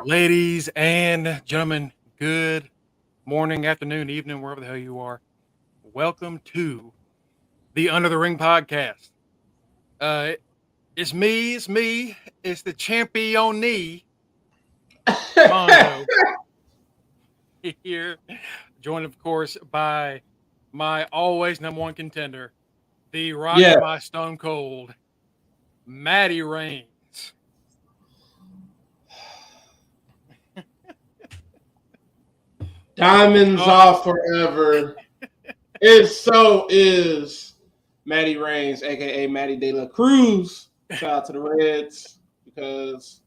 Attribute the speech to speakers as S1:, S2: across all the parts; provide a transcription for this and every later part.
S1: Ladies and gentlemen, good morning, afternoon, evening, wherever the hell you are. Welcome to the Under the Ring podcast. It's me. It's the champion Mondo here, joined, of course, by my always number one contender, the Rock
S2: Yeah.
S1: My Stone Cold, Matty Reigns.
S2: Diamonds are forever. It so is Matty Reigns, aka Matty De La Cruz. Shout out to the Reds because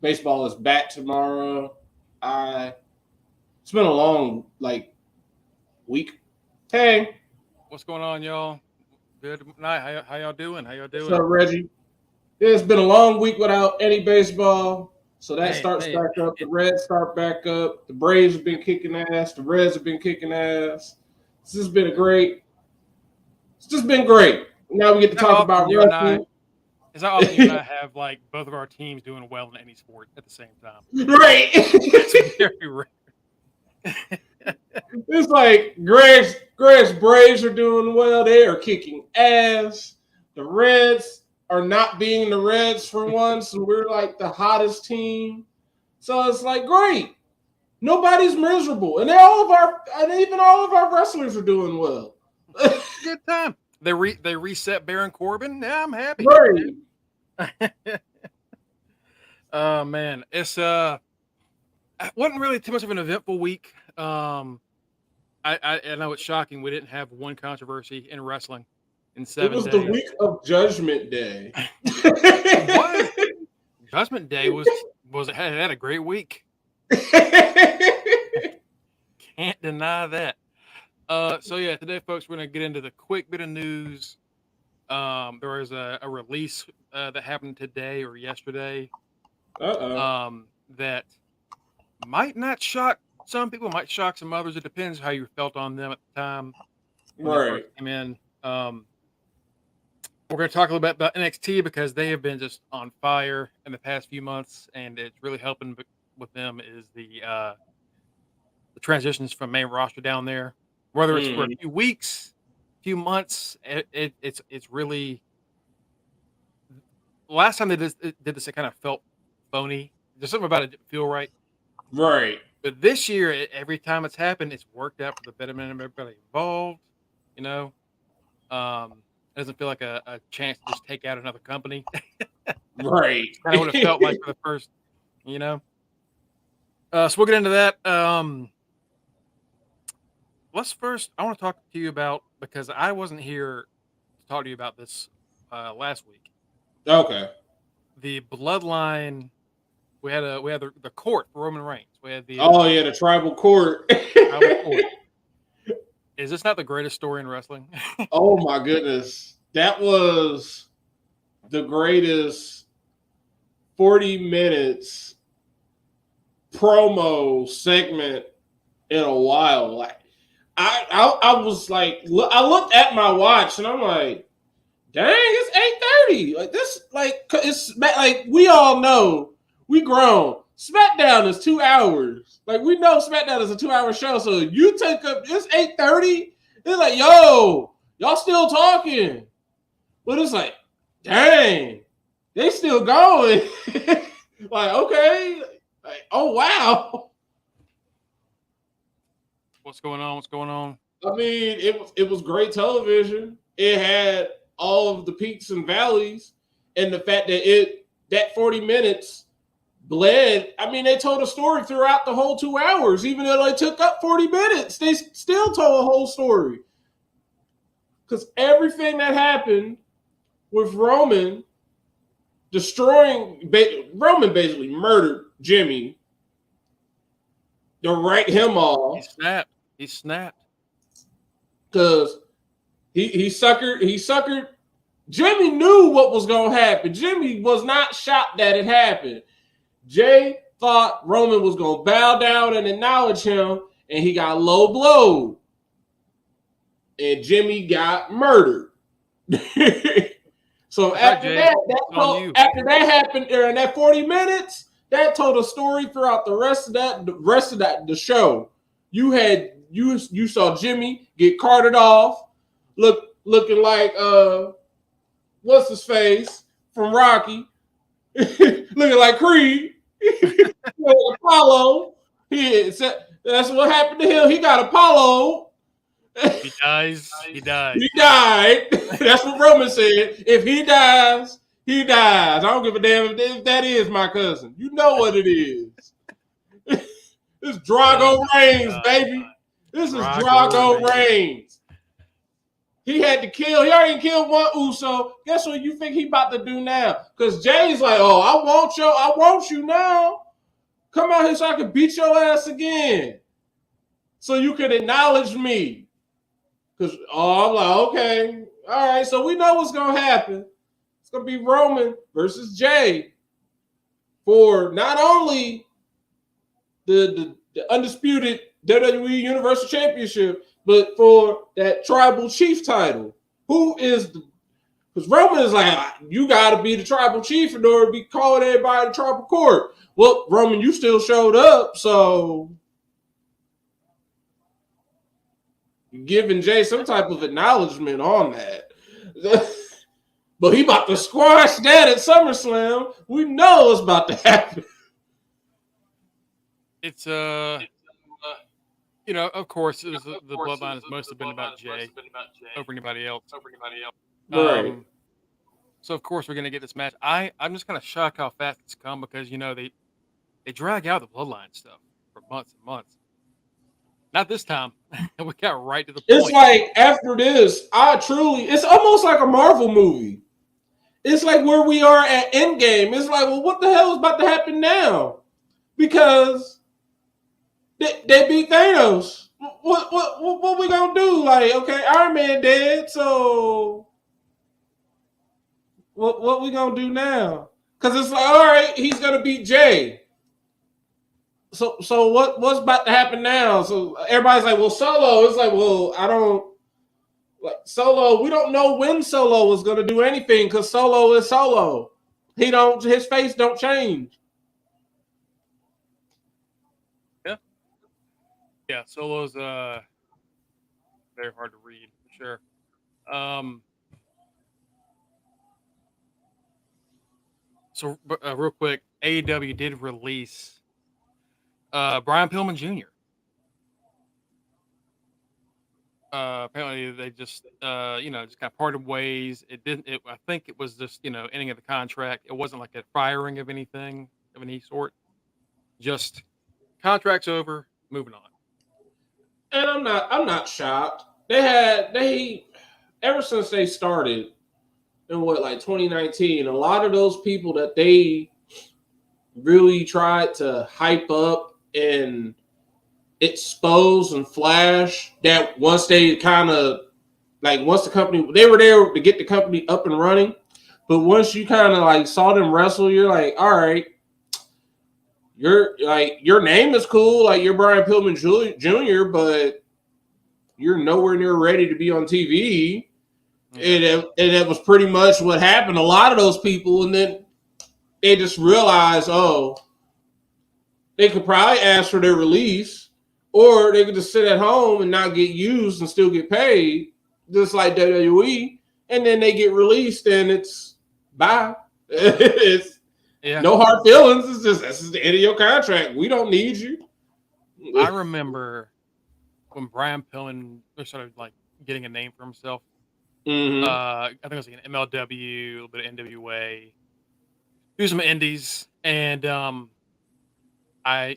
S2: baseball is back tomorrow. It's been a long week. Hey,
S1: What's going on, y'all? Good night. How y'all doing?
S2: what's up, Reggie? It's been a long week without any baseball. So that starts back up. The Reds start back up. The Braves have been kicking ass. The Reds have been kicking ass. It's just been great. Now we get to talk about wrestling.
S1: It's not often you and I have like both of our teams doing well in any sport at the same time.
S2: Right.
S1: It's very rare.
S2: It's like Greg's Braves are doing well. They are kicking ass. The Reds are not being the Reds for once, and we're like the hottest team. So it's like great. Nobody's miserable, and even all of our wrestlers are doing well.
S1: Good time. They reset Baron Corbin. Yeah, I'm happy.
S2: Right.
S1: Oh man, it wasn't really too much of an eventful week. I know it's shocking we didn't have one controversy in wrestling in 7 days.
S2: It was the week of Judgment Day.
S1: It was. Judgment Day had a great week. Can't deny that. So yeah, today, folks, we're gonna get into the quick bit of news. There was a release that happened today or yesterday. That might not shock some people, might shock some others. It depends how you felt on them at the time.
S2: Right.
S1: I mean, we're going to talk a little bit about NXT because they have been just on fire in the past few months, and it's really helping with them is the transitions from main roster down there. Whether it's for a few weeks, few months, it's really. Last time they did this, it kind of felt phony. There's something about it that didn't feel right.
S2: Right.
S1: But this year, every time it's happened, it's worked out for the betterment of everybody involved. You know, it doesn't feel like a chance to just take out another company.
S2: Right.
S1: Kind of what it felt like for the first, you know. So we'll get into that. Let's first, I want to talk to you about, because I wasn't here to talk to you about this last week.
S2: Okay.
S1: The Bloodline. We had the court for Roman Reigns. We had the
S2: the tribal court.
S1: Tribal court. Is this not the greatest story in wrestling?
S2: Oh my goodness, that was the greatest 40 minutes promo segment in a while. Like I was like, I looked at my watch and I'm like, dang, it's 8:30. Like this, it's like we all know. We grown. SmackDown is 2 hours. Like, we know SmackDown is a 2-hour show. So you take up, it's 8:30. It's like, yo, y'all still talking. But it's like, dang, they still going. Like, okay. Like, oh, wow.
S1: What's going on?
S2: I mean, it was great television. It had all of the peaks and valleys. And the fact that 40 minutes bled. I mean, they told a story throughout the whole 2 hours, even though they took up 40 minutes. They still told a whole story. Because everything that happened with Roman Roman basically murdered Jimmy to write him off.
S1: He snapped.
S2: Because he suckered. Jimmy knew what was going to happen. Jimmy was not shocked that it happened. Jay thought Roman was going to bow down and acknowledge him, and he got low blowed. And Jimmy got murdered. So after that happened during that 40 minutes, that told a story throughout the rest of the show. You saw Jimmy get carted off, looking like what's his face from Rocky, looking like Creed, Apollo. That's what happened to him. He got Apollo.
S1: He dies. He dies.
S2: He died. That's what Roman said. If he dies, he dies. I don't give a damn if that is my cousin. You know what it is. This Drago Reigns, baby. This is Drago Reigns. He had to kill. He already killed one Uso. Guess what you think he about to do now? Because Jay's like, oh, I want you now. Come out here so I can beat your ass again. So you can acknowledge me. Because I'm like, okay, all right. So we know what's gonna happen. It's gonna be Roman versus Jay for not only the undisputed WWE Universal Championship, but for that Tribal Chief title. Who is the? Because Roman is like, you got to be the Tribal Chief in order to be calling everybody the Tribal Court. Well, Roman, you still showed up, so you're giving Jay some type of acknowledgement on that. But he about to squash that at SummerSlam. We know it's about to happen.
S1: It's you know, of course, the bloodline has mostly been about Jay over anybody else.
S2: Right.
S1: So of course we're gonna get this match. I'm just kind of shocked how fast it's come because you know they drag out the bloodline stuff for months and months. Not this time. We got right to the point.
S2: It's like after this, it's almost like a Marvel movie. It's like where we are at Endgame. It's like, well, what the hell is about to happen now? Because they beat Thanos. What we gonna do? Like, okay, Iron Man dead, so what we gonna do now? Because it's like, all right, he's gonna beat Jay. So what's about to happen now? So everybody's like, well, Solo. It's like, well, I don't like Solo. We don't know when Solo is gonna do anything because Solo is Solo. His face don't change.
S1: Yeah, Solo's very hard to read for sure. So real quick, AEW did release Brian Pillman Jr. Apparently they just just kind of parted ways. I think it was just ending of the contract. It wasn't like a firing of anything of any sort. Just contract's over, moving on.
S2: And I'm not shocked. They ever since they started in 2019, a lot of those people that they really tried to hype up and expose and flash, that once they kind of once the company, they were there to get the company up and running, but once you kind of saw them wrestle, you're like, all right, your name is cool, like you're Brian Pillman Jr., but you're nowhere near ready to be on TV. Yeah. And that was pretty much what happened. A lot of those people, and then they just realized, oh, they could probably ask for their release, or they could just sit at home and not get used and still get paid, just like WWE. And then they get released, and it's bye. It's no hard feelings. It's just, this is the end of your contract. We don't need you.
S1: I remember when Brian Pillman started getting a name for himself.
S2: Mm-hmm.
S1: I think it was an MLW, a little bit of NWA, do some indies, and I'd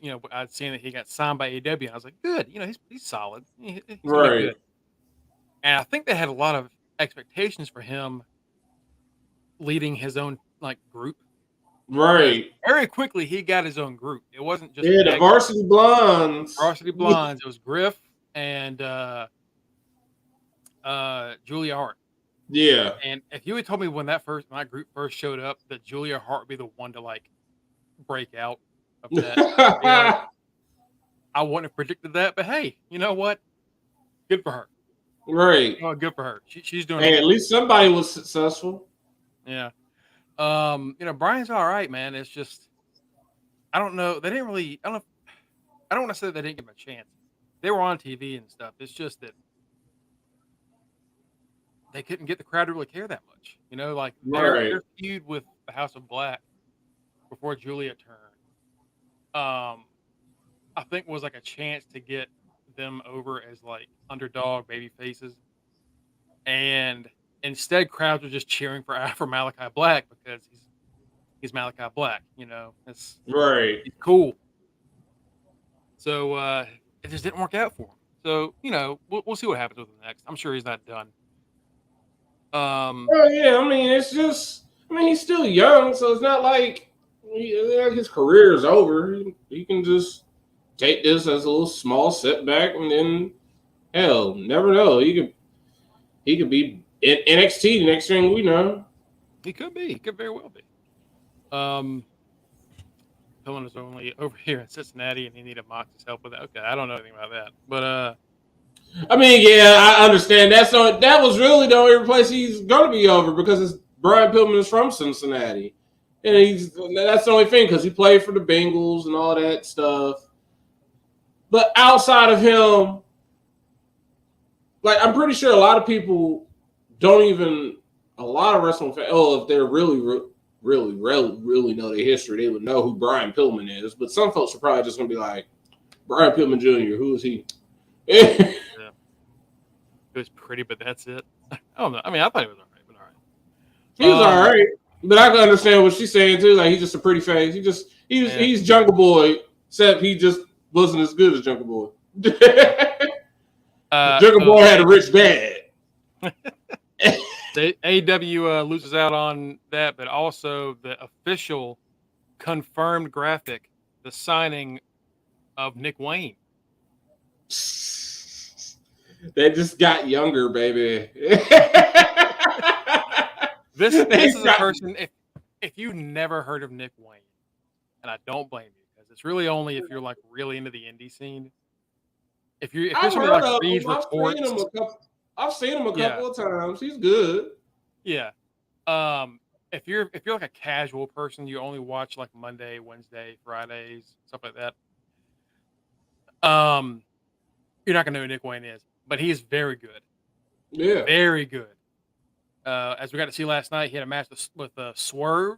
S1: seen that he got signed by AEW, and I was like, good, he's solid, he's
S2: right.
S1: Good. And I think they had a lot of expectations for him leading his own group.
S2: Right.
S1: Very quickly, he got his own group. It wasn't just
S2: the Varsity Blondes.
S1: Varsity Blondes. It was Griff and Julia Hart.
S2: Yeah.
S1: And if you had told me when my group first showed up that Julia Hart would be the one to break out of that, I wouldn't have predicted that. But hey, you know what? Good for her.
S2: Right.
S1: Oh, good for her. She's doing.
S2: Hey, at least somebody was successful.
S1: Yeah. Brian's all right, man. It's just I don't know. They didn't really. I don't want to say they didn't give him a chance. They were on TV and stuff. It's just that they couldn't get the crowd to really care that much. You know, like
S2: Right.
S1: their feud with the House of Black before Julia turned, I think was like a chance to get them over as like underdog baby faces, and instead crowds were just cheering for Malachi Black because he's Malachi Black. You know,
S2: Right.
S1: he's cool. So it just didn't work out for him. So you know, we'll see what happens with him next. I'm sure he's not done.
S2: Well, yeah, I mean, it's just, I mean, he's still young, so it's not like his career is over. He can just take this as a little small setback, and then hell, never know. He could be in NXT the next thing we know.
S1: He could be. He could very well be. Pillman is only over here in Cincinnati, and he needed Mox's help with that. Okay, I don't know anything about that, but
S2: I mean, yeah, I understand. That was really the only place he's going to be over because Brian Pillman is from Cincinnati, and that's the only thing because he played for the Bengals and all that stuff. But outside of him, like I'm pretty sure a lot of people don't even a lot of wrestling fans. Oh, if they're really know their history, they would know who Brian Pillman is. But some folks are probably just going to be like, Brian Pillman Jr., who is he?
S1: yeah, it was pretty, but that's it. I don't know. I mean, I thought he was all right, but all right.
S2: He was all right, but I can understand what she's saying too. Like he's just a pretty face. He's Jungle Boy, except he just wasn't as good as Jungle Boy. Jungle Boy had a rich dad.
S1: The AEW loses out on that, but also the official confirmed graphic, the signing of Nick Wayne.
S2: They just got younger, baby.
S1: This is a person. If you never heard of Nick Wayne, and I don't blame you because it's really only if you're like really into the indie scene. If you're somebody like reads reports,
S2: I've seen him a couple of times. He's good.
S1: Yeah. If you're like a casual person, you only watch like Monday, Wednesday, Fridays, stuff like that. You're not gonna know who Nick Wayne is, but he's very good.
S2: Yeah,
S1: very good. As we got to see last night, he had a match with Swerve.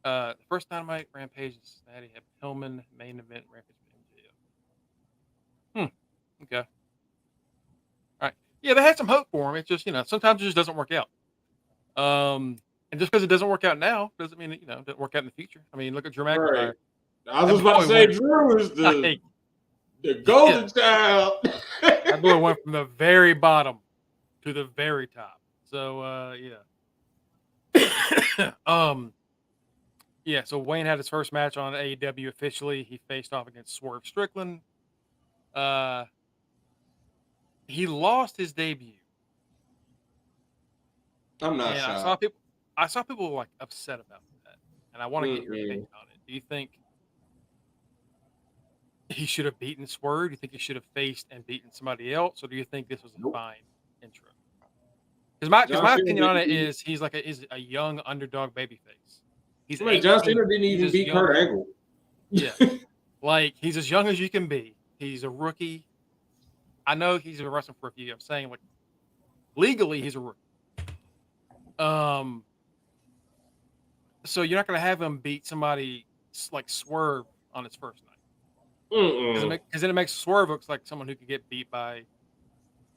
S1: The first Dynamite Rampage in Cincinnati had Pillman main event Rampage. Okay. All right. Yeah, they had some hope for him. It's just, sometimes it just doesn't work out. And just because it doesn't work out now doesn't mean it doesn't work out in the future. I mean, look at Drew McIntyre.
S2: Right. I was just about to say Drew is the golden child.
S1: That boy went from the very bottom to the very top. So yeah. So Wayne had his first match on AEW officially. He faced off against Swerve Strickland. He lost his debut.
S2: I'm not shocked.
S1: I saw people like upset about that, and I want to get your opinion on it. Do you think he should have beaten Swerve? Do you think he should have faced and beaten somebody else, or do you think this was a fine intro? Because my opinion on it is he's a young underdog babyface. He's
S2: John Cena didn't even beat Kurt Angle.
S1: Yeah, like he's as young as you can be. He's a rookie. I know he's been wrestling for a few years. I'm saying like legally he's a rookie. So you're not going to have him beat somebody like Swerve on his first night. Because then it makes Swerve looks like someone who could get beat by.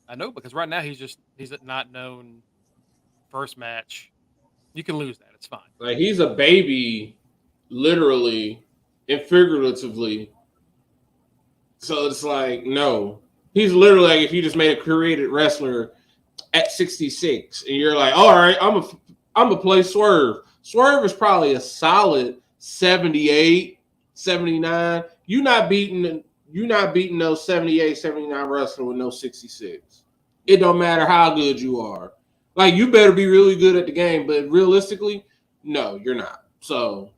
S1: I know because right now he's not known. First match, you can lose that. It's fine.
S2: Like he's a baby, literally and figuratively. So it's like no, he's literally like if you just made a created wrestler at 66, and you're like, all right, I'm a play Swerve. Swerve is probably a solid 78, 79. You're not beating those 78, 79 wrestler with no 66. It don't matter how good you are. Like you better be really good at the game, but realistically, no, you're not. So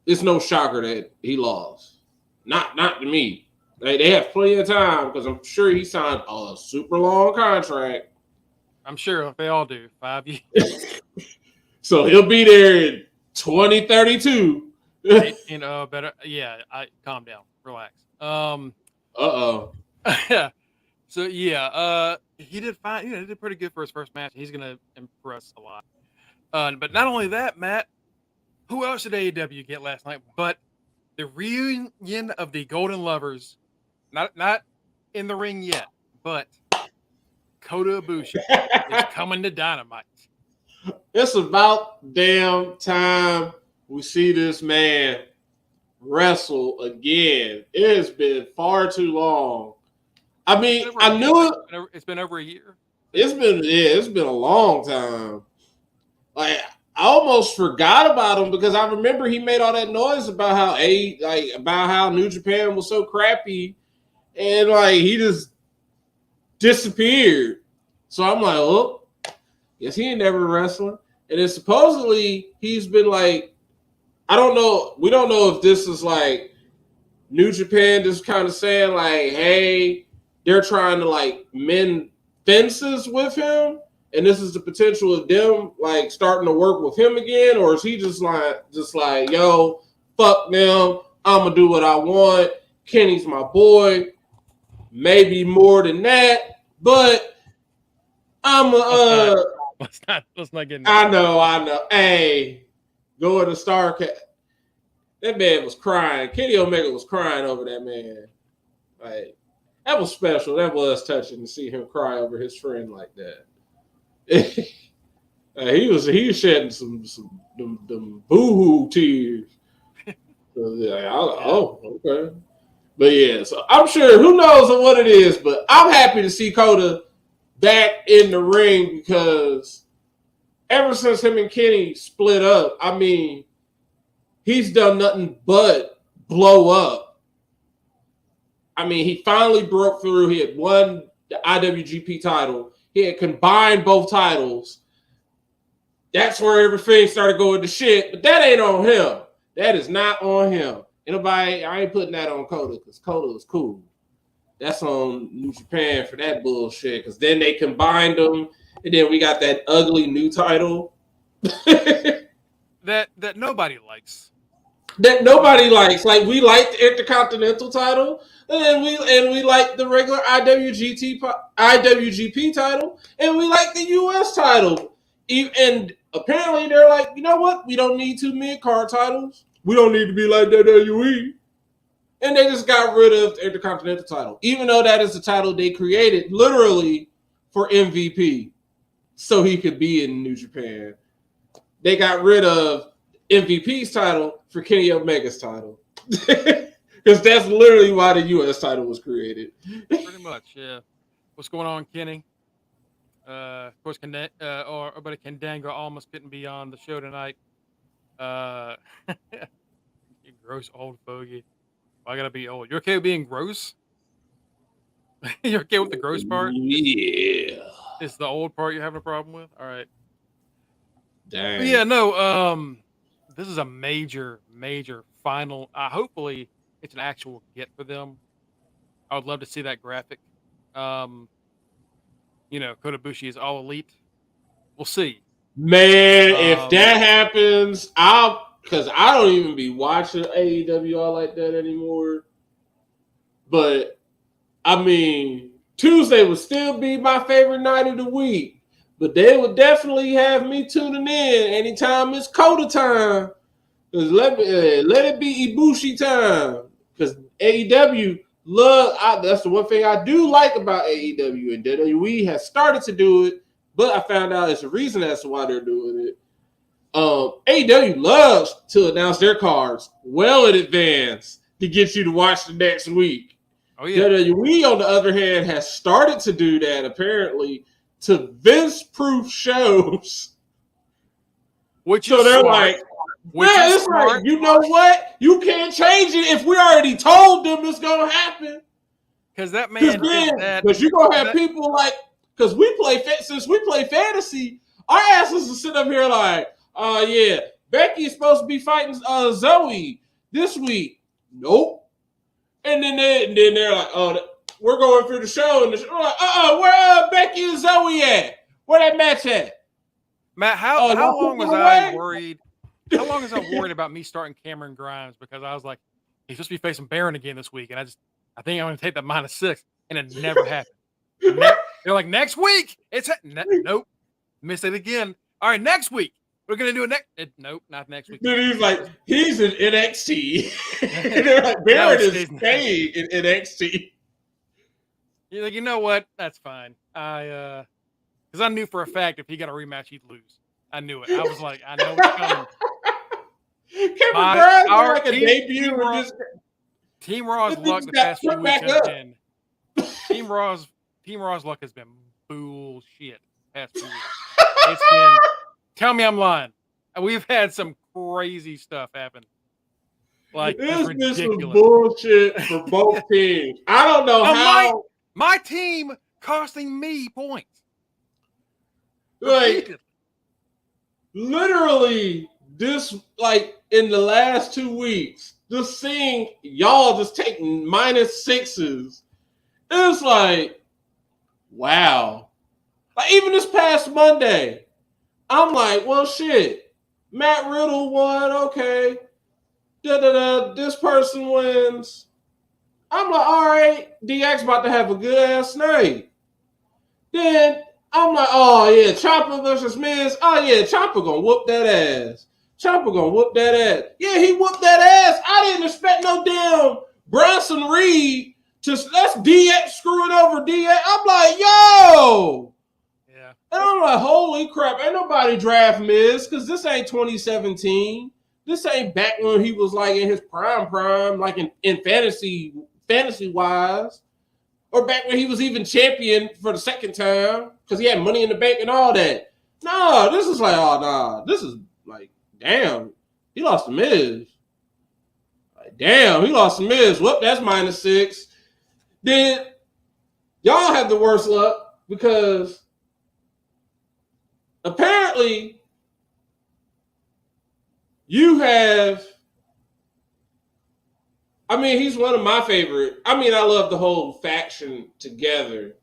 S2: it's no shocker that he lost. Not to me. They have plenty of time because I'm sure he signed a super long contract.
S1: I'm sure they all do 5 years.
S2: So he'll be there in 2032.
S1: 18 better. Yeah, I calm down, relax.
S2: Uh-oh.
S1: So yeah, he did fine. He did pretty good for his first match. He's gonna impress a lot. But not only that, Matt, who else did AEW get last night? But the reunion of the Golden Lovers, not in the ring yet, but Kota Ibushi is coming to Dynamite.
S2: It's about damn time we see this man wrestle again. It has been far too long. I mean, I knew it.
S1: It's been over a year.
S2: It's been a long time. Like, I almost forgot about him because I remember he made all that noise about how New Japan was so crappy, and like he just disappeared. So I'm like, oh, guess he ain't never wrestling. And then supposedly he's been like, I don't know. We don't know if this is like New Japan just kind of saying like, hey, they're trying to like mend fences with him, and this is the potential of them like starting to work with him again, or is he just like, yo, fuck them, I'm gonna do what I want. Kenny's my boy, maybe more than that, but I'm
S1: let's not get into
S2: I know. Hey, go to Starcast. That man was crying. Kenny Omega was crying over that man. Like, that was special. That was touching to see him cry over his friend like that. He was shedding some boo-hoo tears. Okay. But yeah, so I'm sure who knows what it is, but I'm happy to see Kota back in the ring because ever since him and Kenny split up, I mean, he's done nothing but blow up. I mean, he finally broke through. He had won the IWGP title. He had combined both titles. That's where everything started going to shit. But that ain't on him. That is not on him. I ain't putting that on Kota because Kota is cool. That's on New Japan for that bullshit. Because then they combined them, and then we got that ugly new title
S1: that nobody likes.
S2: That nobody likes. Like, we like the Intercontinental title, and we like the regular IWGP title, and we like the US title. And apparently they're like, you know what? We don't need 2 mid-card titles. We don't need to be like WWE. And they just got rid of the Intercontinental title, even though that is the title they created literally for MVP, so he could be in New Japan. They got rid of MVP's title for Kenny Omega's title. Because that's literally why the US title was created.
S1: Pretty much, yeah. What's going on, Kenny? Of course, but Candango almost couldn't be on the show tonight. You gross old fogey. I gotta be old. You're okay with being gross? You're okay with the gross part?
S2: Yeah.
S1: It's the old part you're having a problem with? All right.
S2: Dang.
S1: But yeah, no, this is a major final. Hopefully it's an actual get for them. I would love to see that graphic. Kota Ibushi is all elite. We'll see.
S2: Man, if that happens, because I don't even be watching AEW all like that anymore. But I mean, Tuesday would still be my favorite night of the week. But they would definitely have me tuning in anytime it's Kota time. Because let it be Ibushi time. Because AEW that's the one thing I do like about AEW, and WWE has started to do it, but I found out it's a reason as to why they're doing it. AEW loves to announce their cards well in advance to get you to watch the next week.
S1: Oh yeah.
S2: WWE, on the other hand, has started to do that apparently to Vince-proof shows.
S1: Which
S2: so
S1: is
S2: they're
S1: smart.
S2: like, man, it's like, you know what? You can't change it if we already told them it's gonna happen.
S1: Because that man did that.
S2: Because you're gonna have people like, because since we play fantasy, our asses will sit up here like, yeah, Becky's supposed to be fighting Zoe this week. Nope. And then they're like, oh, we're going through the show, and we're like, where Becky and Zoe at? Where that match at?
S1: Matt, how long was I worried How long was I worried about me starting Cameron Grimes because I was like, he's supposed to be facing Barron again this week, and I think I'm going to take that -6, and it never happened. They're like, next week. Nope, missed it again. All right, next week we're going to do it next. Nope, not next week.
S2: Then he's like, he's in NXT. And they're like, Barrett is staying in NXT.
S1: You're like, you know what? That's fine. Because I knew for a fact if he got a rematch, he'd lose. I knew it. I was like, I know it's coming.
S2: Cameron Grimes like a debut.
S1: Team Raw's luck the past few weeks has been Team Raw's luck has been bullshit the past few weeks. It's been, tell me I'm lying. We've had some crazy stuff happen. Like,
S2: this is some bullshit for both teams. I don't know how.
S1: My team costing me points.
S2: Like, literally, this, like, in the last 2 weeks, just seeing y'all just take -6s, it's like, wow. Like, even this past Monday, I'm like, well, shit. Matt Riddle won, okay. This person wins. I'm like, all right, DX about to have a good ass night. Then I'm like, oh yeah, Ciampa versus Miz. Oh yeah, Ciampa gonna whoop that ass. Ciampa gonna whoop that ass. Yeah, he whooped that ass. I didn't expect no damn Bronson Reed to let's DX screwing over DX. I'm like, yo.
S1: Yeah.
S2: And I'm like, holy crap, ain't nobody draft Miz because this ain't 2017. This ain't back when he was like in his prime, like in fantasy wise, or back when he was even champion for the second time because he had Money in the Bank and all that. No, this is like, oh no, this is like, damn, he lost to Miz. Like, damn, he lost to Miz. Whoop, that's -6. Then y'all have the worst luck because apparently you have. I mean, he's one of my favorite. I mean, I love the whole faction together.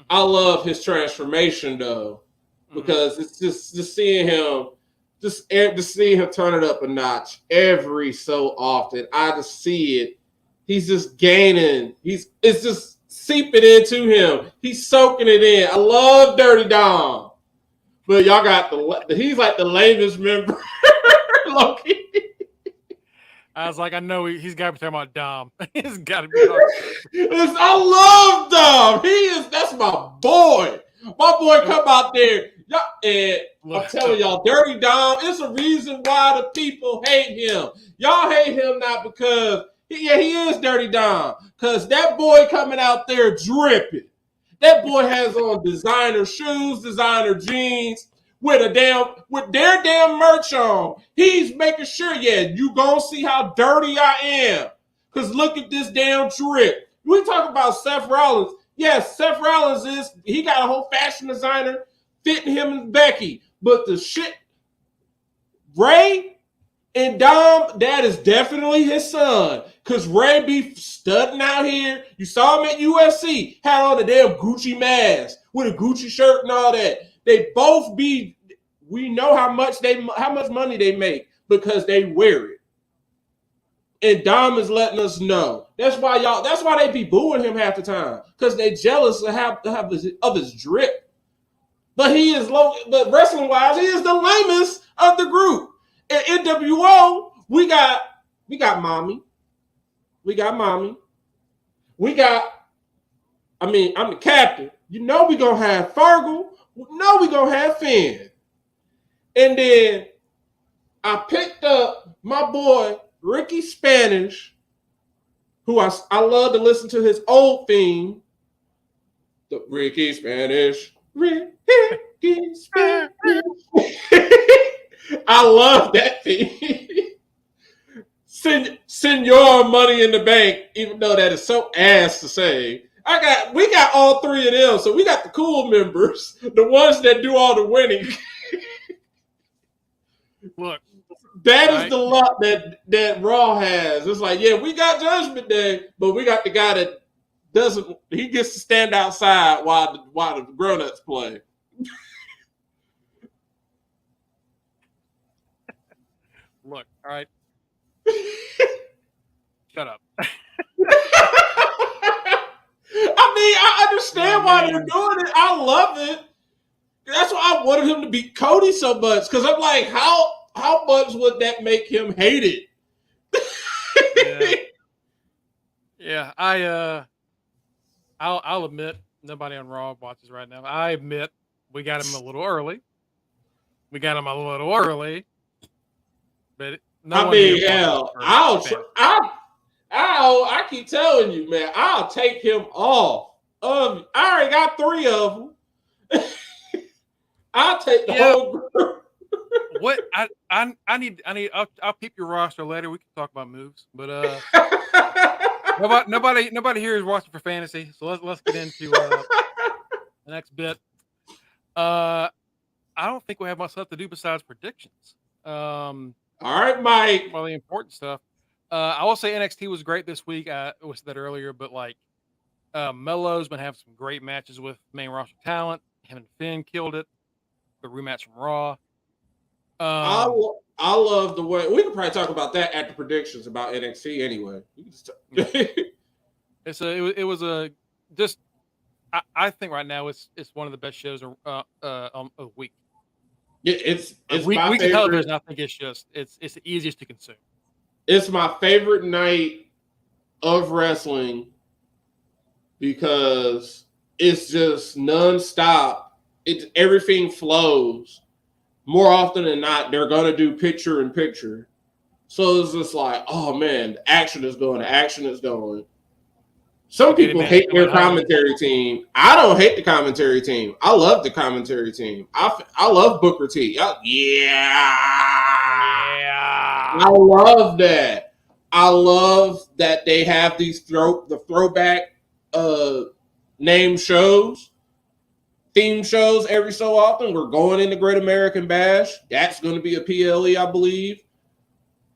S2: I love his transformation though, because it's just seeing him, just seeing him turn it up a notch every so often. I just see it. He's just gaining. It's just seeping into him. He's soaking it in. I love Dirty Dom, but y'all got he's like the lamest member. Loki.
S1: I was like, I know he's got to be talking about Dom. He's got to be talking.
S2: I love Dom. That's my boy. My boy come out there. And I'm telling y'all, Dirty Dom, it's a reason why the people hate him. Y'all hate him not because, he is Dirty Dom. Because that boy coming out there dripping. That boy has on designer shoes, designer jeans, with their damn merch on. He's making sure, you gonna see how dirty I am. Cause look at this damn drip. We talk about Seth Rollins. Yes, Seth Rollins he got a whole fashion designer fitting him and Becky. But the shit, Ray and Dom, that is definitely his son. Cause Ray be studding out here. You saw him at UFC, had on the damn Gucci mask with a Gucci shirt and all that. They both we know how much money they make because they wear it. And Dom is letting us know. That's why they be booing him half the time. Because they jealous of his drip. But he is low, but wrestling wise, he is the lamest of the group. In NWO, we got Mommy. We got Mommy. I'm the captain. You know we gonna have Fergal. You know we gonna have Finn. And then I picked up my boy Ricky Spanish, who I love to listen to his old theme. The Ricky Spanish. I love that theme. Senor Money in the Bank, even though that is so ass to say. We got all three of them, so we got the cool members, the ones that do all the winning.
S1: Look,
S2: that is the luck that Raw has. It's like, we got Judgment Day, but we got the guy that doesn't. He gets to stand outside while the grown-ups play.
S1: Look, all right, shut up.
S2: I mean, I understand why they're
S1: Man.
S2: doing it. I love it. That's why I wanted him to beat Cody so much. Because I'm like, how much would that make him hate
S1: Yeah.
S2: it?
S1: Yeah. I'll admit nobody on Raw watches right now. I admit we got him a little early. But no
S2: I
S1: one here
S2: mean,
S1: watches
S2: hell,
S1: for fantasy.
S2: I keep telling you, man, I'll take him off. I already got 3 of them. I'll take the
S1: Yeah.
S2: whole group.
S1: What I need I'll peep your roster later. We can talk about moves, but nobody here is watching for fantasy. So let's get into the next bit. I don't think we have much left to do besides predictions.
S2: All right, Mike.
S1: Well, the important stuff. I will say NXT was great this week. I said that earlier, but like Melo's been having some great matches with main roster talent. Him and Finn killed it. The rematch from Raw.
S2: I love the way we can probably talk about that at the predictions about NXT anyway.
S1: It was a just I think right now it's one of the best shows of the week.
S2: It's
S1: Week
S2: my
S1: of
S2: favorite.
S1: television. I think it's the easiest to consume.
S2: It's my favorite night of wrestling because it's just nonstop. Everything flows. More often than not, they're gonna do picture in picture. So it's just like, oh man, the action is going. Some people hate their commentary team. I don't hate the commentary team. I love the commentary team. I love Booker T. Yeah. I love that. I love that they have these throwback name shows, theme shows every so often. We're going into Great American Bash. That's going to be a PLE, I believe.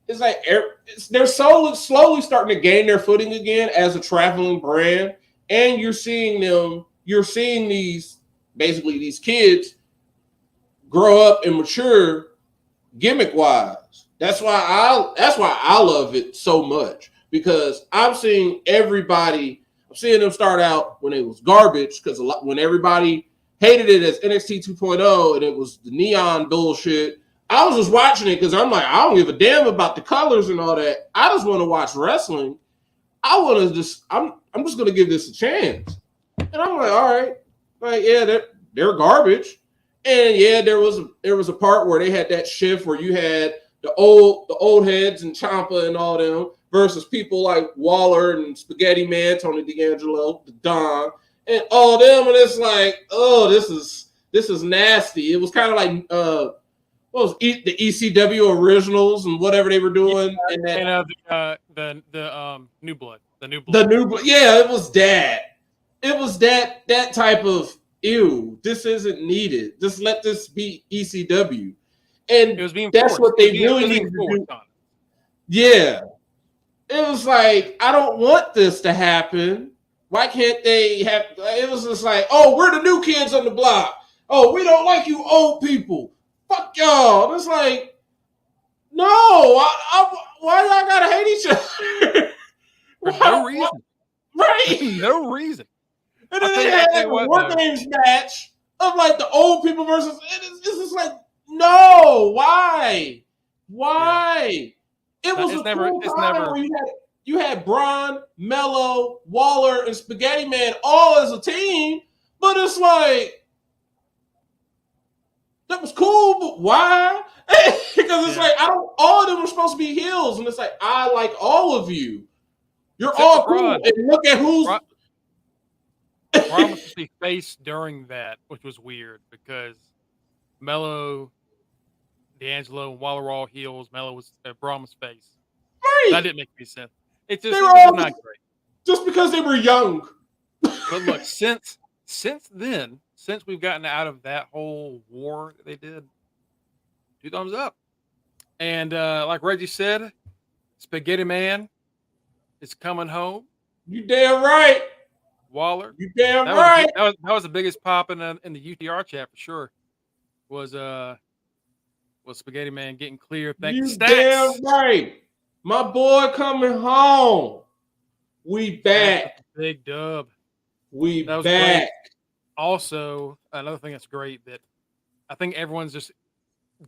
S2: It's like they're slowly starting to gain their footing again as a traveling brand, and you're seeing these kids grow up and mature gimmick wise. That's why I love it so much, because I'm seeing them start out when it was garbage, because when everybody hated it as NXT 2.0 and it was the neon bullshit. I was just watching it because I'm like, I don't give a damn about the colors and all that. I just want to watch wrestling. I'm just gonna give this a chance. And I'm like, all right, like yeah, they're garbage. And yeah, there was a part where they had that shift where you had the old heads and Ciampa and all them versus people like Waller and Spaghetti Man, Tony D'Angelo, the Don, and all them, and it's like, oh, this is nasty. It was kind of like what was the ECW originals and whatever they were doing, and
S1: the New Blood,
S2: yeah, it was that. It was that type of ew. This isn't needed. Just let this be ECW, and that's what they really need to do. Yeah, it was like, I don't want this to happen. Why can't they have? It was just like, oh, we're the new kids on the block. Oh, we don't like you old people. Fuck y'all. It's like, no, why y'all gotta hate each other?
S1: For no reason.
S2: Right?
S1: No reason.
S2: And then they had like a War Games match of like the old people versus. It's just like, no, why? Why? Yeah. It was a cool time where you had Braun, Mello, Waller, and Spaghetti Man all as a team, but it's like, that was cool, but why? Because it's like, all of them were supposed to be heels, and it's like, I like all of you. You're all cool. And look at who's
S1: Braun was supposed to be face during that, which was weird because Mello, D'Angelo, and Waller were all heels. Braun was face.
S2: Right.
S1: That didn't make any sense. It was not great.
S2: Just because they were young.
S1: But look, since then, since we've gotten out of that whole war that they did, 2 thumbs up. And like Reggie said, Spaghetti Man is coming home.
S2: You damn right.
S1: Waller.
S2: You damn right.
S1: That was the biggest pop in the UTR chat for sure. Was with Spaghetti Man getting clear. Thank the
S2: You damn
S1: stats.
S2: right. My boy coming home. We
S1: Stats
S2: back.
S1: with the big dub.
S2: We
S1: That was
S2: back.
S1: great. Also, another thing that's great that I think everyone's just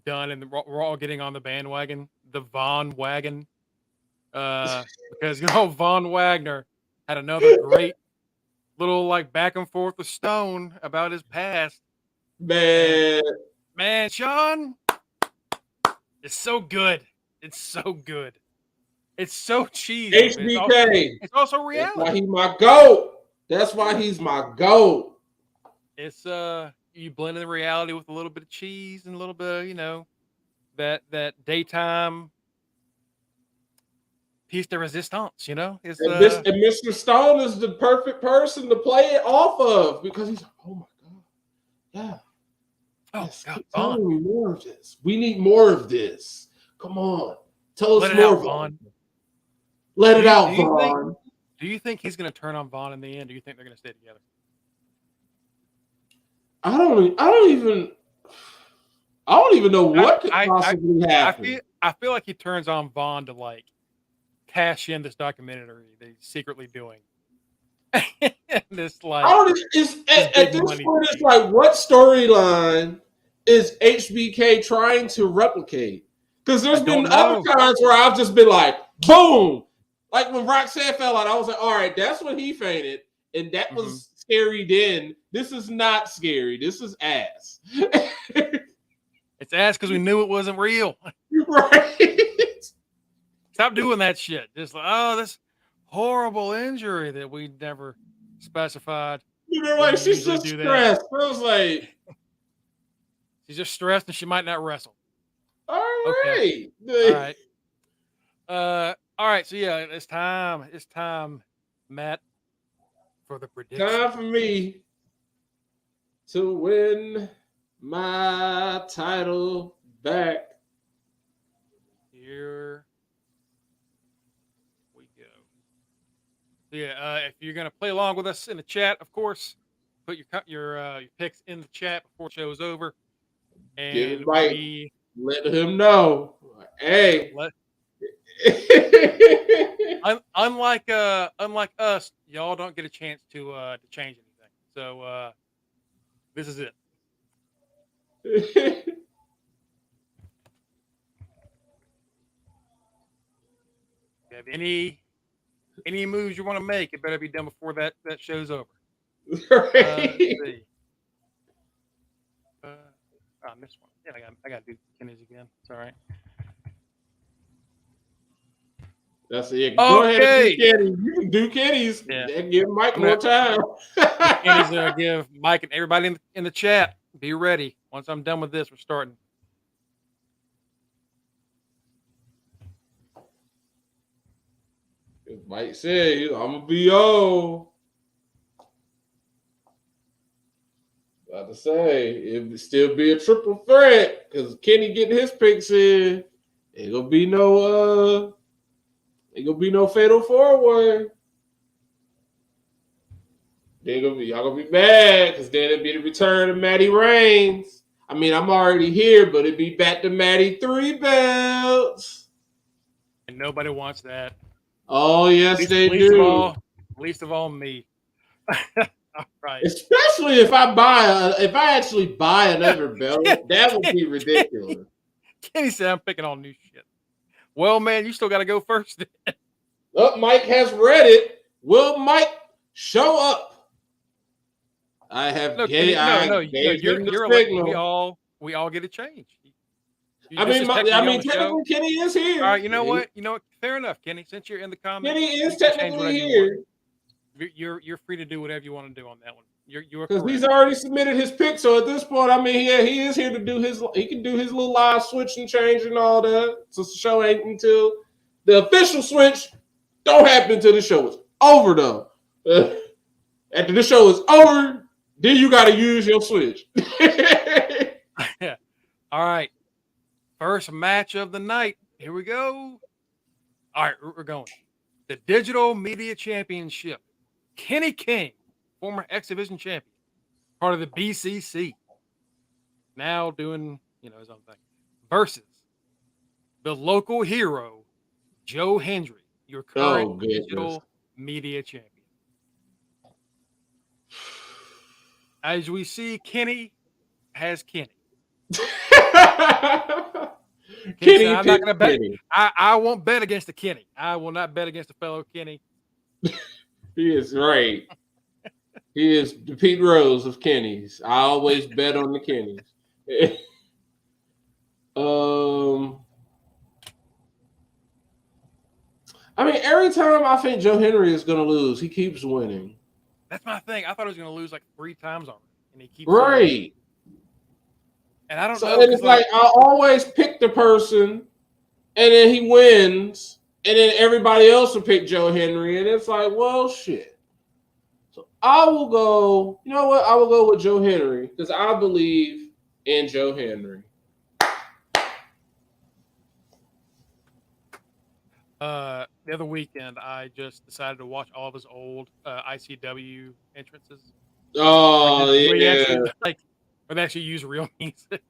S1: done, and we're all getting on the bandwagon, the Von wagon, because Von Wagner had another great little like back and forth with Stone about his past, and
S2: Man.
S1: man, Sean, it's so good. It's so good. It's so cheesy, but
S2: HBK.
S1: it's also
S2: That's why
S1: reality.
S2: he's my GOAT. That's why he's my GOAT.
S1: It's you blend in the reality with a little bit of cheese and a little bit of, that daytime piece de resistance, It's
S2: And Mr. Stone is the perfect person to play it off of because he's like, oh my God. Yeah.
S1: oh
S2: Yes.
S1: god,
S2: Keep
S1: Vaughn.
S2: telling me more of this. We need more of this. Come on. Tell us
S1: Let it
S2: more,
S1: out,
S2: Vaughn.
S1: Vaughn.
S2: Let
S1: Do
S2: it
S1: you
S2: out,
S1: do you think
S2: Vaughn.
S1: do you think he's gonna turn on Vaughn in the end? Do you think they're gonna stay together?
S2: I don't even know what could possibly happen.
S1: I feel like he turns on Vaughn to like cash in this documentary that he's secretly doing. this
S2: I
S1: like
S2: don't. It's
S1: this
S2: at
S1: big
S2: this
S1: money
S2: point. It's
S1: thing.
S2: like, what storyline is HBK trying to replicate? Because
S1: I
S2: there's been
S1: don't
S2: other
S1: know.
S2: times where I've just been like, boom, like when Roxanne fell out. I was like, all right, that's when he fainted, and that
S1: Mhm.
S2: was scary. Then this is not scary. This is ass.
S1: It's ass because we knew it wasn't real.
S2: Right?
S1: Stop doing that shit. Just like, oh, this horrible injury that we never specified.
S2: You know,
S1: When
S2: like
S1: you
S2: she's
S1: usually
S2: just
S1: do that.
S2: stressed. I was like,
S1: She's just stressed and she might not wrestle.
S2: all
S1: Okay.
S2: right.
S1: All right. All right. So yeah, it's time. It's time, Matt, for the prediction.
S2: Time for me to win my title back.
S1: Here we go. So yeah, if you're gonna play along with us in the chat, of course, put your picks in the chat before the show's over,
S2: Give
S1: and
S2: it Mike.
S1: we
S2: Let him know. Hey.
S1: let. Unlike us, y'all don't get a chance to change anything. So this is it. If you have any moves you want to make, it better be done before that show's over. Let's see. I missed one. Yeah, I got to do Kenny's again. It's all right.
S2: That's it. Go ahead and
S1: Okay.
S2: do Kenny. You can do Kenny's.
S1: Yeah.
S2: And give Mike more time.
S1: Kenny's gonna give Mike and everybody in the chat. Be ready. Once I'm done with this, we're starting.
S2: Mike said, I'm gonna be on. About to say it would still be a triple threat because Kenny getting his picks in. Ain't gonna be no fatal four-way. Y'all gonna be mad because then it'd be the return of Matty Reigns. I mean, I'm already here, but it'd be back to Matty 3 belts.
S1: And nobody wants that.
S2: Oh yes, they do.
S1: Least of all me. All right.
S2: Especially if I actually buy another belt, that would be ridiculous.
S1: Kenny said I'm picking all new shit. Well, man, you still got to go first.
S2: Oh, Mike has read it. Will Mike show up? I have
S1: No,
S2: gave him the signal.
S1: We all get a change.
S2: Technically Kenny is here.
S1: All right, you know what? Fair enough, Kenny. Since you're in the comments,
S2: Kenny is technically here.
S1: You're free to do whatever you want to do on that one. You're
S2: because he's already submitted his pick. So at this point, I mean, yeah, he is here to do his. He can do his little live switch and change and all that. So the show ain't until the official switch don't happen until the show is over, though. After the show is over, then you got to use your switch.
S1: All right, first match of the night. Here we go. All right, we're going. The Digital Media Championship. Kenny King, former X Division champion, part of the BCC, now doing his own thing, versus the local hero, Joe Hendry, your current digital media champion. As we see, Kenny has Kenny. Kenny said, I'm not going to bet. I won't bet against the Kenny. I will not bet against a fellow Kenny.
S2: He is right. He is the Pete Rose of Kenny's. I always bet on the Kenny's. I mean, every time I think Joe Hendry is going to lose, he keeps winning.
S1: That's my thing. I thought he was going to lose like 3 times already, and he keeps
S2: winning.
S1: And I don't know.
S2: And it's like I always pick the person, and then he wins, and then everybody else will pick Joe Hendry, and it's like, well, shit. So I will go. You know what? I will go with Joe Hendry because I believe in Joe Hendry.
S1: The other weekend, I just decided to watch all of his old ICW entrances.
S2: Oh, yeah.
S1: Where they actually use real music.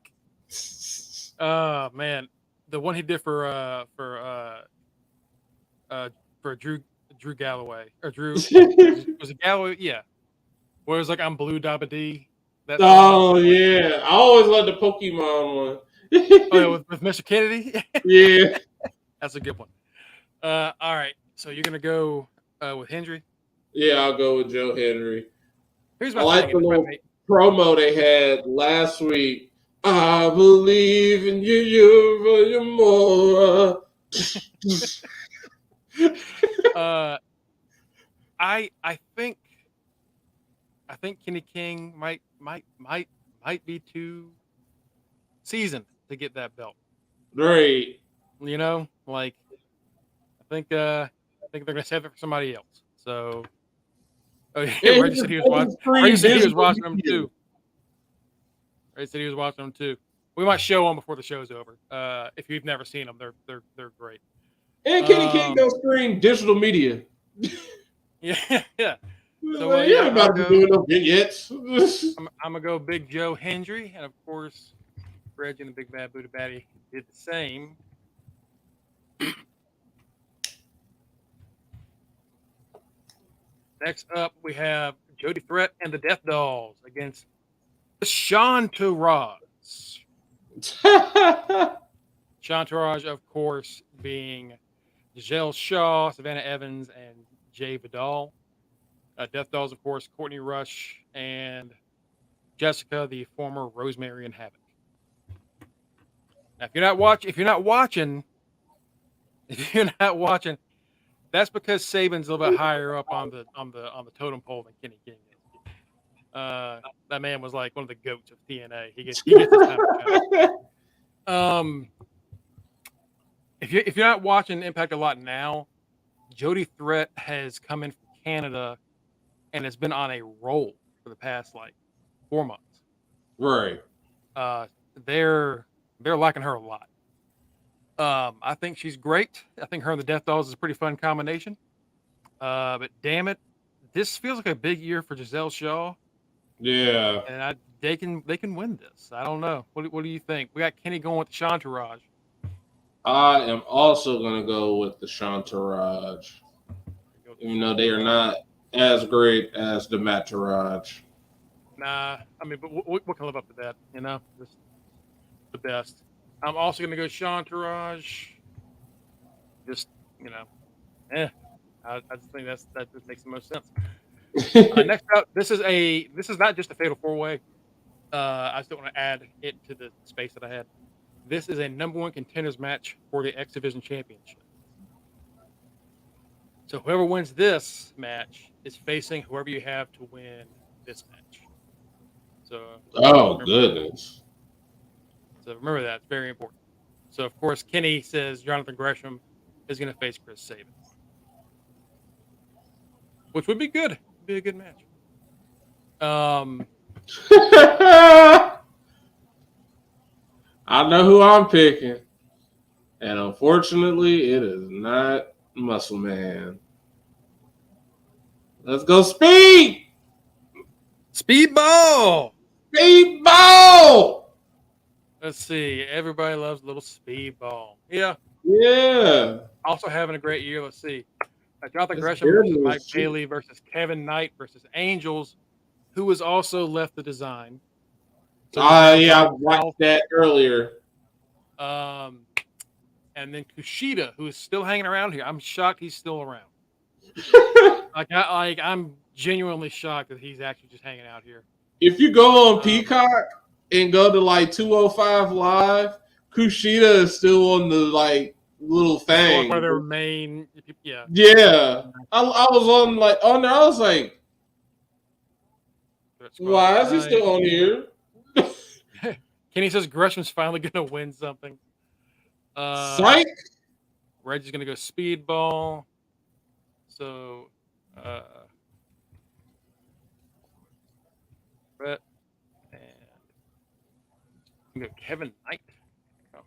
S1: Man. The one he did for Drew Galloway. Or Drew. was it Galloway? Yeah. Where it was like, I'm Blue Dabba Dee.
S2: Oh, yeah. I always loved the Pokemon one.
S1: With Mr. Kennedy?
S2: Yeah.
S1: That's a good one. All right. So you're going to go with Hendry?
S2: Yeah, I'll go with Joe Hendry.
S1: Here's my
S2: I like the little promo they had last week. I believe in you, you're more.
S1: I think Kenny King might be too seasoned to get that belt.
S2: Right.
S1: You know, like I think they're gonna save it for somebody else. So Reggie said he was watching. Reggie said he was watching them too. Reggie said he was watching them too. We might show them before the show's over. If you've never seen them, they're great.
S2: And Kenny King don't scream digital media.
S1: Yeah. So
S2: I'm about to do no vignettes.
S1: I'm gonna go Big Joe Hendry, and of course, Reggie and the Big Bad Buddha Batty did the same. Next up, we have Jody Threat and the Death Dolls against the Shantaraj. Shantaraj, of course, being Giselle Shaw, Savannah Evans, and Jay Vidal. Death Dolls, of course, Courtney Rush and Jessica, the former Rosemary and Havoc. Now, if you're not watching, that's because Saban's a little bit higher up on the totem pole than Kenny King is. That man was like one of the goats of TNA. He gets his time. If you're not watching Impact a lot now, Jody Threat has come in from Canada and has been on a roll for the past 4 months.
S2: Right.
S1: They're liking her a lot. I think she's great. I think her and the Death Dolls is a pretty fun combination. But damn it, this feels like a big year for Giselle Shaw.
S2: Yeah.
S1: And they can win this. I don't know. What do you think? We got Kenny going with the Shantaraj.
S2: I am also going to go with the Shantaraj. Even though they are not as great as the Mataraj.
S1: Nah, I mean, but what can live up to that? You know, just the best. I'm also going to go Shantaraj. Just, I just think that just makes the most sense. Next up, this is not just a fatal 4-way. I still want to add it to the space that I had. This is a number 1 contenders match for the X Division Championship. So whoever wins this match is facing whoever you have to win this match. So
S2: goodness.
S1: So remember that. It's very important. So of course Kenny says Jonathan Gresham is going to face Chris Sabin. Which would be good. It'd be a good match.
S2: I know who I'm picking. And unfortunately, it is not Muscle Man. Let's go Speed!
S1: Speedball!
S2: Speedball!
S1: Let's see. Everybody loves a little speedball. Yeah.
S2: Yeah.
S1: Also having a great year. Let's see. Jonathan
S2: It's
S1: Gresham versus Mike
S2: Daredevil's shit.
S1: Bailey versus Kevin Knight versus Angels, who was also left the design. So he's now
S2: Yeah, I
S1: gone
S2: watched
S1: south.
S2: that earlier.
S1: Um, and then Kushida, who is still hanging around here. I'm shocked he's still around. I'm genuinely shocked that he's actually just hanging out here.
S2: If you go on
S1: Um,
S2: Peacock and go to like 205 Live, Kushida is still on the like little
S1: still like one of
S2: thing.
S1: their main, yeah.
S2: Yeah. I was on there, I was like, why is he still on here?
S1: Kenny says Gresham's finally going to win something.
S2: Psych.
S1: Reggie's going to go speedball. So, Brett and go Kevin Knight. Oh.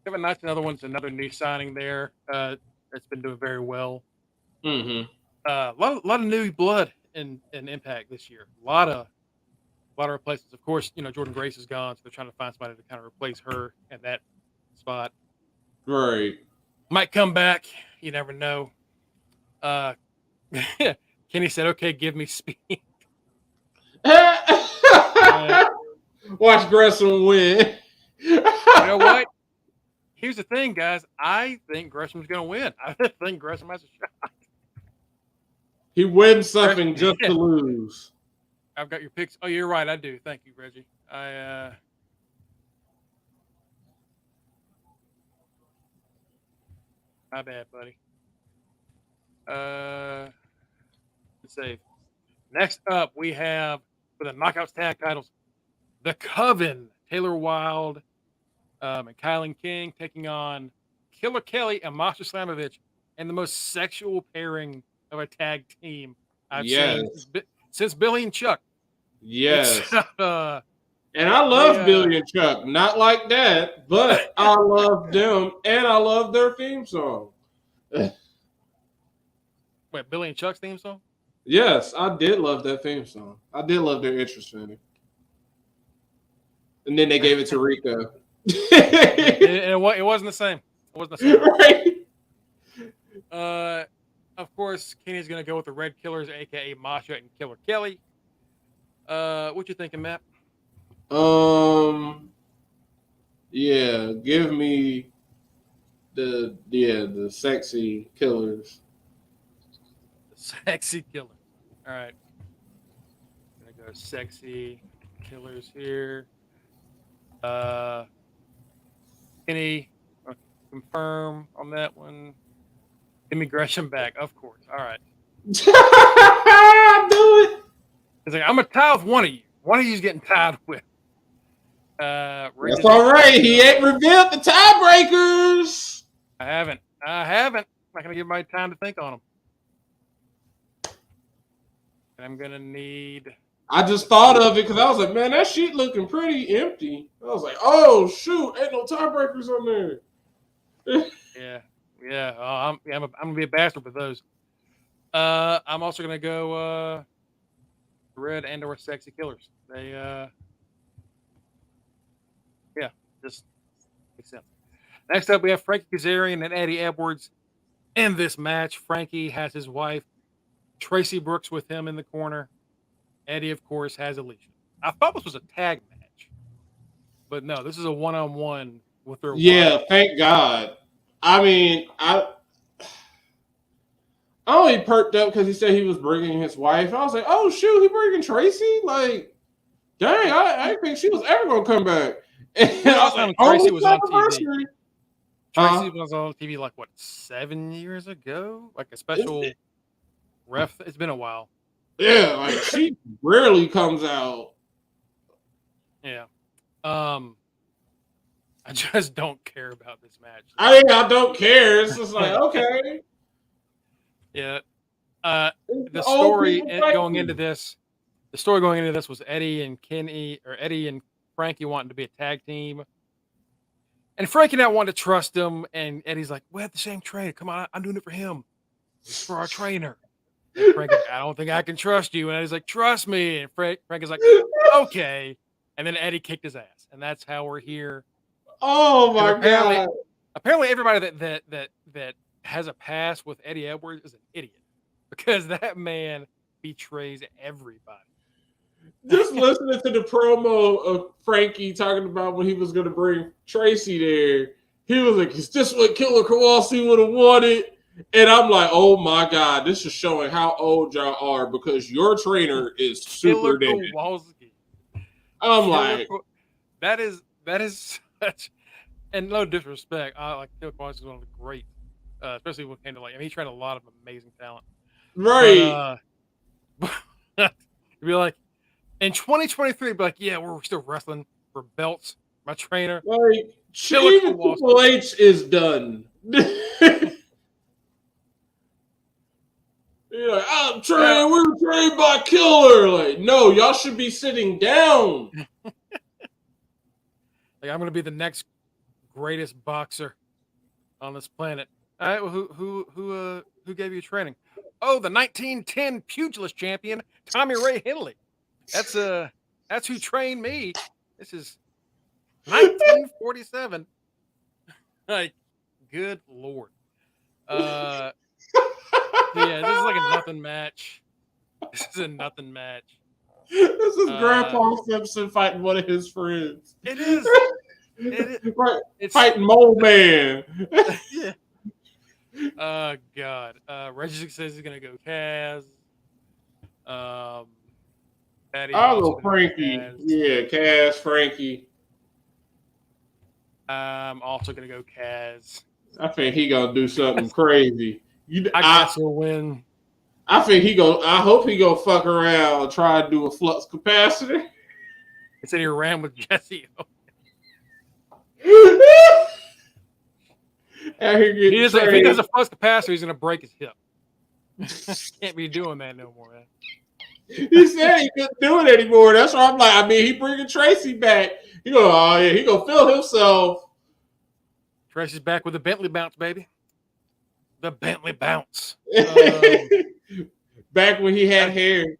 S1: Kevin Knight's another new signing there. That's been doing very well.
S2: Mm-hmm.
S1: A lot of new blood in Impact this year. A lot of replacements. Of course, Jordan Grace is gone, so they're trying to find somebody to kind of replace her at that spot.
S2: Right.
S1: Might come back. You never know. Kenny said, "Okay, give me speed."
S2: Watch Gresham win.
S1: You know what? Here's the thing, guys. I think Gresham's going to win. I think Gresham has a shot.
S2: He wins something just to lose.
S1: I've got your picks. Oh, you're right. I do. Thank you, Reggie. My bad, buddy. Let's see. Next up, we have for the Knockouts Tag Titles, the Coven, Taylor Wilde and Kylan King taking on Killer Kelly and Master Slamovich, and the most sexual pairing of a tag team I've seen since Billy and Chuck.
S2: Yes. And I love Billy and Chuck. Not like that, but I love them, and I love their theme song.
S1: Wait, Billy and Chuck's theme song?
S2: Yes, I did love that theme song. I did love their interest in it. And then they gave it to Rico.
S1: It wasn't the same. It wasn't the same. Right. Of course, Kenny's going to go with the Red Killers, a.k.a. Masha and Killer Kelly. What you thinking, Matt?
S2: Yeah, give me the sexy killers.
S1: The sexy killers. All right. Gonna go sexy killers here. Kenny, confirm on that one. Give me Gresham back, of course. All right.
S2: Do it.
S1: It's like I'm gonna tie with one of you. One of you's getting tied with.
S2: That's all right. He ain't revealed the tiebreakers.
S1: I haven't. I'm not gonna give my time to think on them. And I'm gonna need.
S2: I just thought of it because I was like, man, that sheet looking pretty empty. I was like, oh shoot, ain't no tiebreakers on there.
S1: Yeah. I'm gonna be a bastard with those. I'm also gonna go red and/or sexy killers. They just makes sense. Next up, we have Frankie Kazarian and Eddie Edwards in this match. Frankie has his wife Tracy Brooks with him in the corner. Eddie, of course, has Alicia. I thought this was a tag match, but no, this is a one-on-one with their
S2: wife. Thank God. I mean, I only perked up because he said he was bringing his wife. I was like, oh shoot, he bringing Tracy? Like, dang, I didn't think she was ever gonna come back. And I was like,
S1: Tracy was on TV. Tracy was on TV like what 7 years ago, like a special ref. It's been a while.
S2: Yeah, like she rarely comes out.
S1: Yeah. I just don't care about this match.
S2: I don't care. It's just like, okay.
S1: Yeah. The story going into this was Eddie and Frankie wanting to be a tag team. And Frankie not wanting to trust him, and Eddie's like, we have the same trainer. Come on, I'm doing it for him. It's for our trainer. And Frank is like, I don't think I can trust you. And Eddie's like, trust me. And Frank is like, okay. And then Eddie kicked his ass. And that's how we're here.
S2: Oh
S1: And
S2: my god!
S1: apparently everybody that has a past with Eddie Edwards is an idiot. Because that man betrays everybody.
S2: Just listening to the promo of Frankie talking about when he was going to bring Tracy there, he was like, "Is this what Killer Kowalski would have wanted?" And I'm like, "Oh my god, this is showing how old y'all are because your trainer is super dead."
S1: Kowalski.
S2: I'm like,
S1: that is such, and no disrespect. I like Killer Kowalski is one of the great, especially when it came to like, I mean, he trained a lot of amazing talent.
S2: right?
S1: But to be like, in 2023, be like, yeah, we're still wrestling for belts. My trainer,
S2: Like,
S1: Killer
S2: even
S1: Kowalski.
S2: Triple H is done. You're like, I'm trained. We're trained by Killer. Like, no, y'all should be sitting down.
S1: Like, I'm gonna be the next greatest boxer on this planet. All right, well, who gave you training? Oh, the 1910 pugilist champion Tommy Ray Henley. That's who trained me. This is 1947. Like, good lord. Yeah, this is like a nothing match. This is a nothing match.
S2: This is Grandpa Simpson fighting one of his friends.
S1: It is.
S2: Right.
S1: It's
S2: fighting Mole Man.
S1: yeah. God. Reggie says he's gonna go Kaz.
S2: I'll go Frankie. Yeah, Kaz, Frankie.
S1: I'm also gonna go Kaz.
S2: I think he gonna do something crazy.
S1: I guess he'll win.
S2: I think I hope he gonna fuck around and try to do a flux capacitor.
S1: He said he ran with Jesse. If he does a flux capacitor, he's gonna break his hip. Can't be doing that no more, man.
S2: He said he couldn't do it anymore. That's why I'm like, I mean, he bringing Tracy back. He gonna feel himself.
S1: Tracy's back with the Bentley bounce, baby. The Bentley bounce.
S2: Back when he had hair.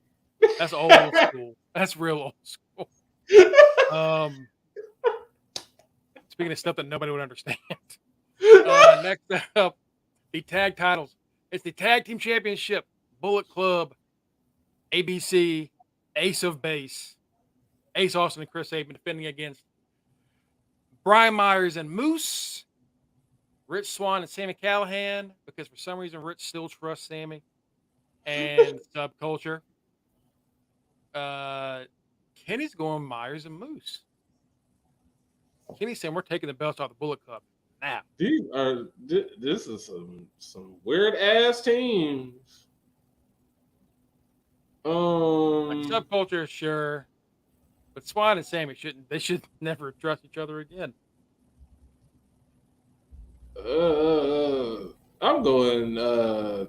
S1: That's old school. That's real old school. Speaking of stuff that nobody would understand. Next up, the tag titles. It's the Tag Team Championship. Bullet Club, ABC, Ace of Base, Ace Austin and Chris Sabin defending against Brian Myers and Moose, Rich Swann and Sammy Callahan, because for some reason Rich still trusts Sammy, and Subculture. Kenny's going Myers and Moose. Kenny's saying we're taking the belts off the Bullet Club now.
S2: This is some weird ass teams.
S1: Like Subculture, sure, but Swann and Sammy should never trust each other again.
S2: I'll go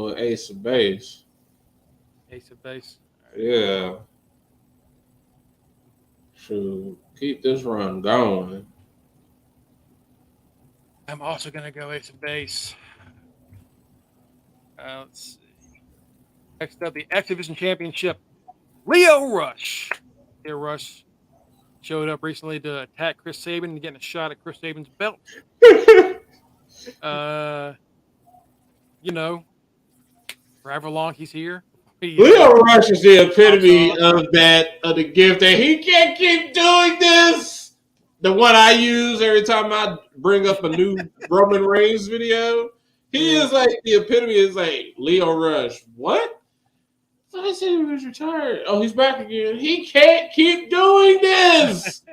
S2: with Ace of Base.
S1: Ace of Base.
S2: Yeah. Should keep this run going.
S1: I'm also gonna go Ace of Base. Let's see. Next up, the X Division Championship. Leo Rush. Leo Rush showed up recently to attack Chris Sabin and getting a shot at Chris Sabin's belt. For however long he's here.
S2: Leo Rush is the epitome of the gift that he can't keep doing this. The one I use every time I bring up a new Roman Reigns video. He is like the epitome. Is like Leo Rush. What? I thought I said he was retired. Oh, he's back again. He can't keep doing this.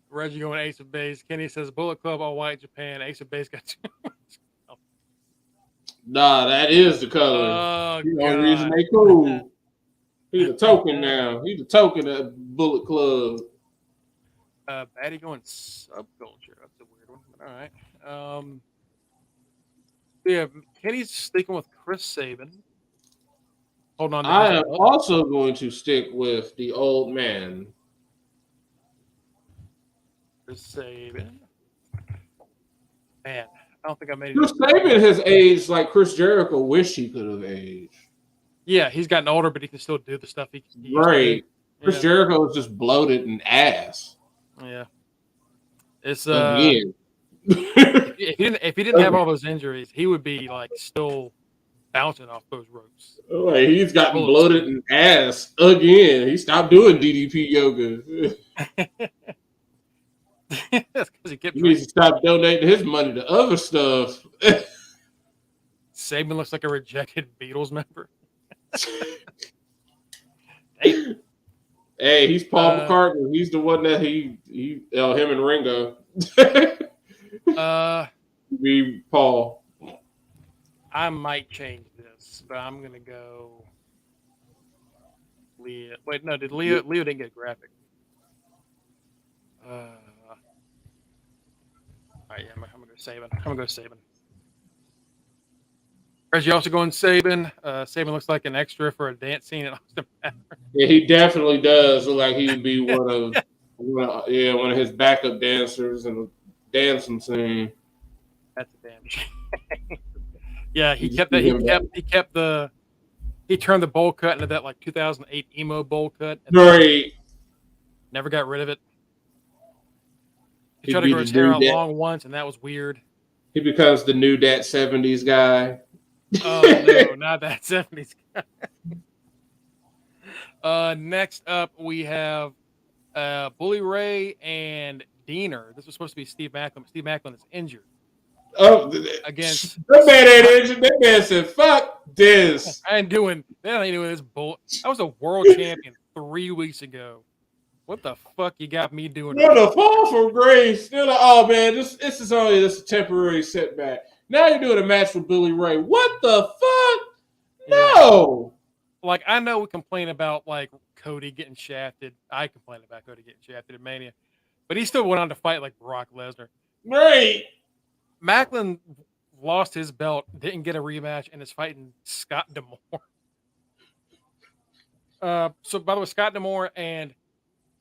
S1: Reggie going Ace of Base. Kenny says Bullet Club all white Japan. Ace of Base got two.
S2: Nah, that is the color. The only reason they cool. He's a token now. He's a token of Bullet Club.
S1: Batty going Subculture. That's a weird one. But all right. Yeah, Kenny's sticking with Chris Sabin. Hold on.
S2: I am also going to stick with the old man.
S1: Chris Sabin. Man, I don't think I made
S2: Chris
S1: it.
S2: Sabin has aged like Chris Jericho wished he could have aged.
S1: Yeah, he's gotten older, but he can still do the stuff he used to do.
S2: Right. Chris Jericho is just bloated and ass.
S1: Yeah. It's
S2: Again.
S1: if he didn't have all those injuries, he would be like still bouncing off those ropes.
S2: Like, he's gotten bloated and ass again. He stopped doing DDP yoga.
S1: That's because he kept.
S2: He needs to stop donating his money to other stuff.
S1: Sabin looks like a rejected Beatles member.
S2: Hey, he's Paul McCartney. He's the one that him and Ringo. Be Paul.
S1: I might change this, but I'm gonna go Leo. Wait, no, Leo didn't get a graphic. All right, yeah, I'm gonna go Sabin. I'm gonna go Sabin. Reggie also going Sabin. Sabin looks like an extra for a dance scene in Austin Powers.
S2: Yeah, he definitely does look like he would be one of his backup dancers in the dancing scene.
S1: That's a damn shame. Yeah, he kept that. He turned the bowl cut into that like 2008 emo bowl cut.
S2: Right.
S1: Never got rid of it. He tried to grow his hair out long once, and that was weird.
S2: He becomes the new that 70s guy.
S1: Oh no, not that 70s guy. Next up, we have Bully Ray and Diener. This was supposed to be Steve Macklin. Steve Macklin is injured.
S2: Oh,
S1: against
S2: that man ain't injured. That man said, "Fuck this."
S1: I ain't doing this bull. I was a world champion 3 weeks ago. What the fuck you got me doing?
S2: What the fall from grace? They're like, oh man, this is only just a temporary setback. Now you're doing a match with Billy Ray. What the fuck? No.
S1: Like, I know we complain about like Cody getting shafted. I complain about Cody getting shafted at Mania, but he still went on to fight like Brock Lesnar.
S2: Right.
S1: Macklin lost his belt, didn't get a rematch, and is fighting Scott D'Amore. So by the way, Scott D'Amore, and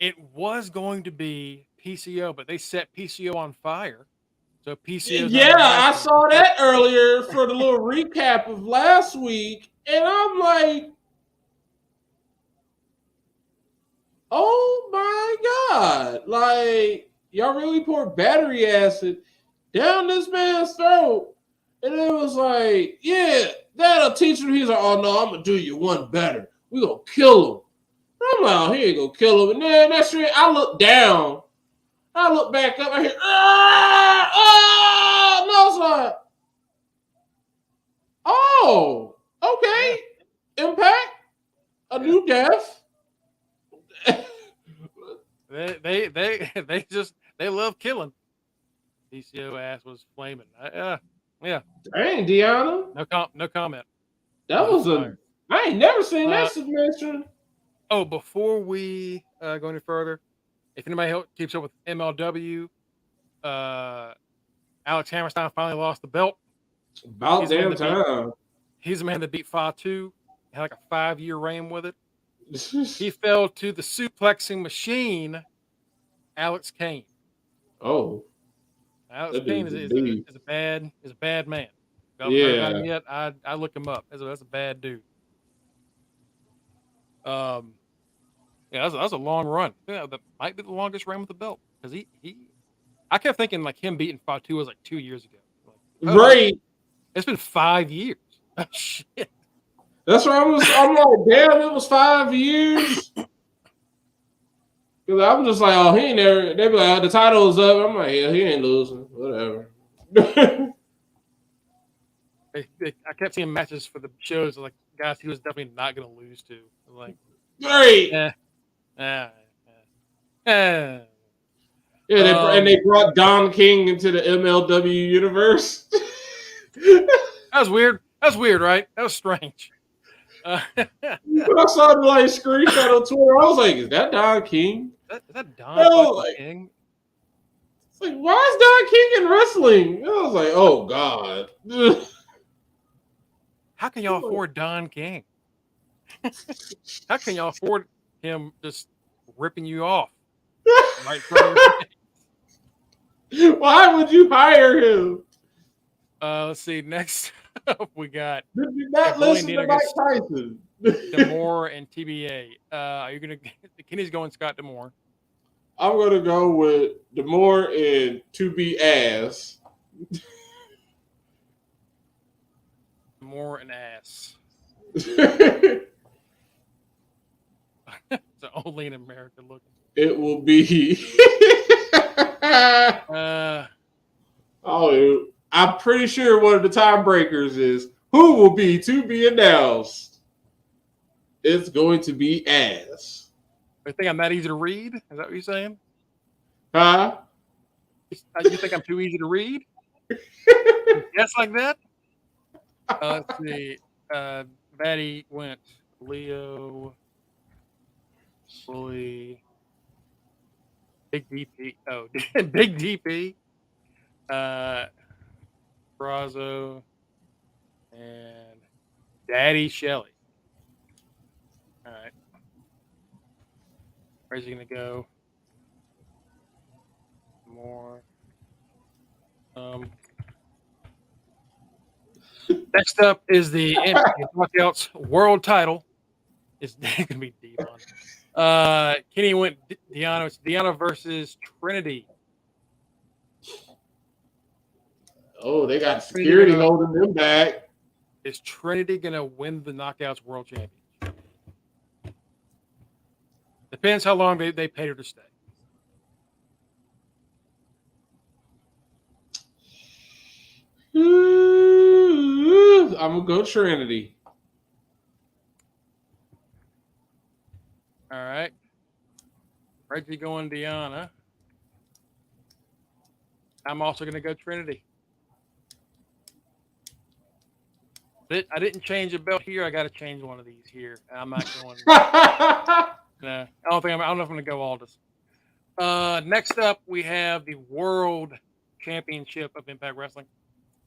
S1: it was going to be PCO, but they set PCO on fire. So PCO.
S2: Yeah, I saw that earlier for the little recap of last week, and I'm like, oh my God. Like, y'all really poured battery acid down this man's throat. And it was like, yeah, that'll teach him. He's like, oh no, I'm going to do you one better. We're going to kill him. And I'm like, oh, he ain't going to kill him. And then that's right. I look down. I look back up. I hear, no, it's like, oh, okay. Impact. A new death.
S1: They love killing. PCO ass was flaming. Yeah.
S2: Dang, Deanna.
S1: No comment.
S2: That was I ain't never seen that submission.
S1: Oh, before we go any further, if anybody keeps up with MLW, Alex Hammerstein finally lost the belt.
S2: About damn time.
S1: He's the man that beat Fatu. He had like a 5-year reign with it. He fell to the suplexing machine, Alex Kane.
S2: Oh.
S1: Alex Kane is a bad man. Yet, I look him up. That's a bad dude. Yeah, that was a long run. Yeah, that might be the longest reign with the belt because I kept thinking like him beating Fatu was like 2 years ago. Like,
S2: right.
S1: It's been 5 years. Oh, shit.
S2: That's what I'm like, damn, it was 5 years. Because I'm just like, oh, he ain't never. They be like, oh, the title is up. I'm like, yeah, he ain't losing. Whatever.
S1: I kept seeing matches for the shows like guys he was definitely not going to lose to. Like,
S2: great.
S1: Yeah.
S2: And they brought Don King into the MLW universe.
S1: That was weird. Right? That was strange.
S2: When I saw the like screenshot on Twitter, I was like, "Is that Don King?
S1: Is that Don King?"
S2: It's like, why is Don King in wrestling? I was like, "Oh God."
S1: How can y'all afford Don King? How can y'all afford him just ripping you off? Right.
S2: Why would you hire him?
S1: Let's see. Next up, we got
S2: Did you not
S1: Bully
S2: listen to
S1: Nino
S2: Mike
S1: against
S2: Tyson?
S1: Demore and TBA. Are you gonna? Kenny's going Scott Demore.
S2: I'm gonna go with Demore and To Be Ass.
S1: Demore and ass.
S2: It
S1: It's only in America looking.
S2: will be. Oh, I'm pretty sure one of the tiebreakers is who will be to be announced. It's going to be Ass.
S1: I think I'm that easy to read. Is that what you're saying?
S2: Huh?
S1: You think I'm too easy to read? Yes, like that. Let's see. Batty went Leo, Bully, Big DP. Oh, Big DP. Brazo, and Daddy Shelley. All right. Where's he gonna go? More. Next up is the Knockouts World Title. It's gonna be Devon. Kenny went Deanna. It's Deanna versus Trinity.
S2: Oh, they got security holding them back.
S1: Is Trinity gonna win the Knockouts World Championship? Depends how long they paid her to stay.
S2: I'm gonna go Trinity.
S1: All right. Reggie going Deanna. I'm also going to go Trinity. I didn't change a belt here. I got to change one of these here. I'm not going. No, I don't know if I'm going to go Aldous. Next up, we have the World Championship of Impact Wrestling.